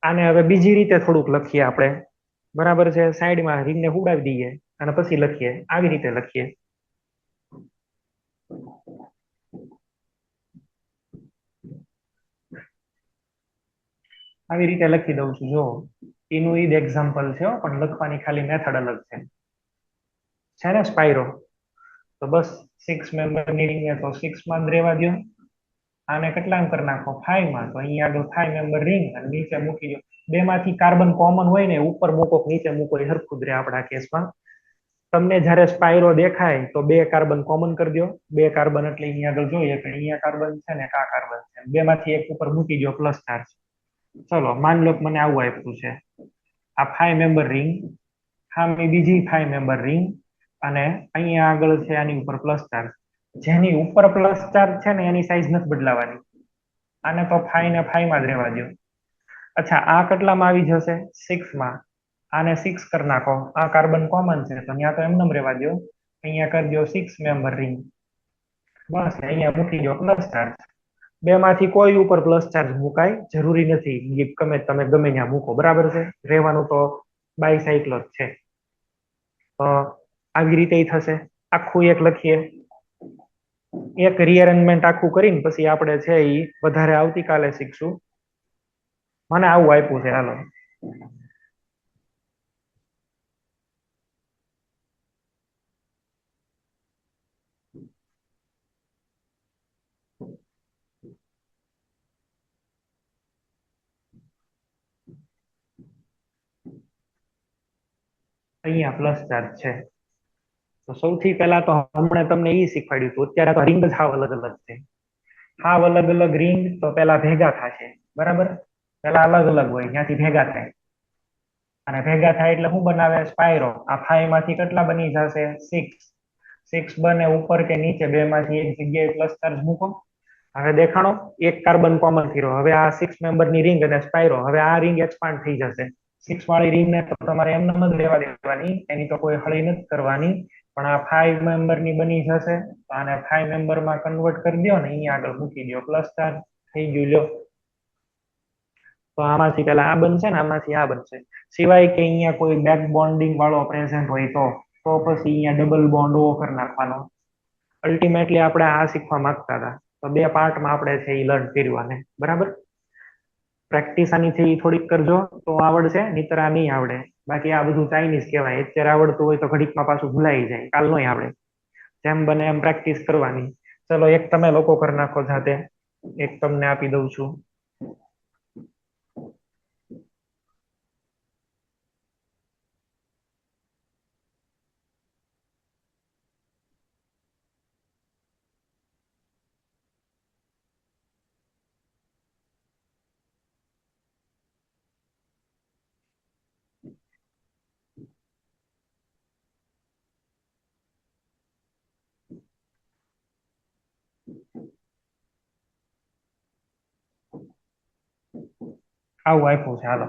S1: આને હવે બીજી રીતે થોડુંક લખીએ આપણે, બરાબર છે. સાઈડમાં રિંગને ઉડાવી દઈએ અને પછી લખીએ, આવી રીતે લખીએ. આવી રીતે લખી દઉં છું. જો એનું ઈ જ એક્ઝામ્પલ છે, પણ લખવાની ખાલી મેથડ અલગ છે ને સ્પાયરો. તો બસ 6 મેમ્બરની રિંગને તો 6 માં જ રહેવા દો, આને કેટલા કરી નાખો 5 માં, તો અહીંયા આગળ 5 મેમ્બર રિંગ અને નીચે મૂકી દો. બે માંથી કાર્બન કોમન હોય ને ઉપર મૂકો નીચે મૂકો એ હરખું જ રહે આપણા કેસમાં. તમને જ્યારે સ્પાયરો દેખાય તો 2 કાર્બન કોમન કરી દો, 2 કાર્બન એટલે અહીંયા આગળ જોઈએ કે અહીંયા કાર્બન છે ને આ કાર્બન છે, બે માંથી એક ઉપર મૂકી દો પ્લસ ચાર્જ. ચલો માન લો મને આવું આપ્યું છે, આ 5 મેમ્બર રિંગ, હા બીજી 5 મેમ્બર રિંગ, અને અહીંયા આગળ છે આની ઉપર પ્લસ ચાર્જ. જેની ઉપર પ્લસ ચાર્જ છે ને એની સાઈઝ નથી બદલાવાની, આને તો 5 ને 5 માં જ રહેવા દો. અચ્છા આ કેટલામાં આવી જશે? 6 માં. આને 6 કરી નાખો, આ કાર્બન કોમન છે તો ત્યાં તો એમને રહેવા દો, અહીંયા કરી દો 6 મેમ્બર રિંગ, બસ અહીંયા મૂકી દો પ્લસ ચાર્જ. બે માંથી કોઈ ઉપર પ્લસ ચાર્જ મુકાય જરૂરી નથી, ગમે તમે ગમે ત્યાં મૂકો, બરાબર છે. રહેવાનું તો બાયસાયક્લો જ છે. તો આવી રીતે થશે. આખું એક લખીએ, એક રીઅરેન્જમેન્ટ આખું કરીને પછી આપણે છે એ વધારે આવતીકાલે શીખશું. મને આવું આપ્યું છે, હાલો અહીંયા પ્લસ ચાર્જ છે. તો સૌથી પહેલા તો હમણાં તમને એ શીખવાડ્યું હતું, અત્યારે તો રિંગ જ હાવ અલગ અલગ છે. હાવ અલગ અલગ રિંગ તો પેલા ભેગા થશે, બરાબર. પેલા અલગ અલગ હોય, ત્યાંથી ભેગા થાય, અને ભેગા થાય એટલે શું બનાવે? સ્પાયરો. આ 5 માંથી કેટલા બની જશે? 6. 6 બને ઉપર કે નીચે, બે માંથી એક જગ્યાએ પ્લસ ચાર્જ મૂકો. હવે દેખાણો એક કાર્બન કોમન થયો, હવે આ 6 મેમ્બરની રિંગ અને સ્પાયરો, હવે આ રિંગ એક્સપાન્ડ થઈ જશે. 6 વાળી રિંગ ને તો તમારે એમને જ રહેવા દેવાની, એની તો કોઈ હળી નથી કરવાની. પણ આ 5 મેમ્બરની બની જશે, તો આને 5 મેમ્બરમાં કન્વર્ટ કરી દો ને અહીંયા આગળ મૂકી દો પ્લસ ચાર્જ. થઈ ગયું લ્યો. તો આમાંથી પેલા આ બનશે ને આમાંથી આ બનશે, સિવાય કે અહીંયા કોઈ બેક બોન્ડિંગ વાળો પ્રેઝન્ટ હોય તો પછી અહીંયા ડબલ બોન્ડ ઓ કરી નાખવાનો. અલ્ટિમેટલી આપણે આ શીખવા માંગતા હતા, તો 2 પાર્ટમાં આપણે છે એ લર્ન કર્યું આને, બરાબર. પ્રેક્ટિસ આનીથી થોડીક કરજો તો આવડશે, નહીતર આ નહીં આવડે. બાકી આ બધું ચાઇનીઝ કહેવાય, અત્યારે આવડતું હોય તો ઘડીકમાં પાછું ભૂલાઈ જાય, કાલ નહીં આવડે. જેમ બને એમ પ્રેક્ટિસ કરવાની. ચલો એક તમે લોકો કરી નાખો જાતે, એક તમને આપી દઉં છું. આવું આપ્યું છે, હાલો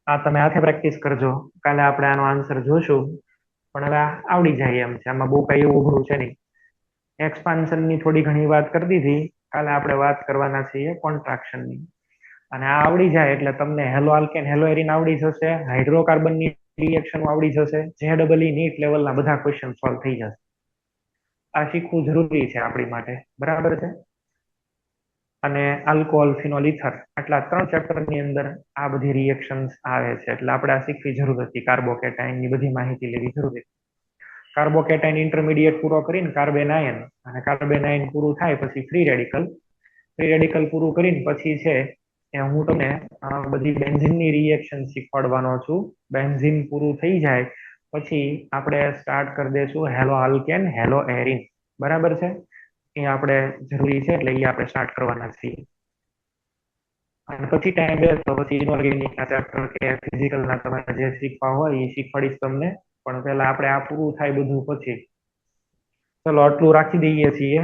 S1: આ તમે હાથે પ્રેક્ટિસ કરજો. કાલે આપણે આનો આન્સર જોશું, પણ હવે આવડી જાય એમ છે. આમાં બહુ કઈ એવું અઘરું છે નહીં. એક્સપાન્શન ની થોડી ઘણી વાત કરી દીધી. કાલે આપણે વાત કરવાના છીએ કોન્ટ્રાક્શન ની, અને આ આવડી જાય એટલે તમને હેલો આલ્કેન હેલો એરિન આવડી જશે, હાઇડ્રોકાર્બન ની રિએક્શન આવડી જશે, JEE નીટ લેવલના બધા ક્વેશ્ચન સોલ્વ થઈ જશે. આ શીખવું જરૂરી છે આપણી માટે, બરાબર છે. અને આલ્કોહોલ, ફિનોલ, ઇથર, આટલા 3 ચેપ્ટર ની અંદર આ બધી રિએક્શન્સ આવે છે, એટલે આપણે આ શીખવી જરૂર હતી. કાર્બોકેટાઇન ની બધી માહિતી લેવી જરૂરી. કાર્બોકેટાઇન ઇન્ટરમીડિયેટ પૂરો કરીને કાર્બેનાયન, અને કાર્બેનાયન પૂરું થાય પછી ફ્રી રેડિકલ. ફ્રી રેડિકલ પૂરું કરીને પછી છે એ હું તમને બધી બેન્ઝીનની રિએક્શન શીખવાડવાનો છું. બેન્ઝીન પૂરું થઈ જાય પછી આપણે સ્ટાર્ટ કરી દઈશું હેલો આલ્કેન હેલો એરિન, બરાબર છે. એ આપણે જરૂરી છે, એટલે એ આપણે સ્ટાર્ટ કરવાના છીએ. અને પછી ટાઈમ બે તો પછી ઇનઓર્ગેનિક ના ચેપ્ટર કે ફિઝિકલના તમારે જે શીખવા હોય એ શીખવાડીશ તમને. પણ પહેલા આપણે આ પૂરું થાય બધું પછી. ચલો આટલું રાખી દઈએ છીએ.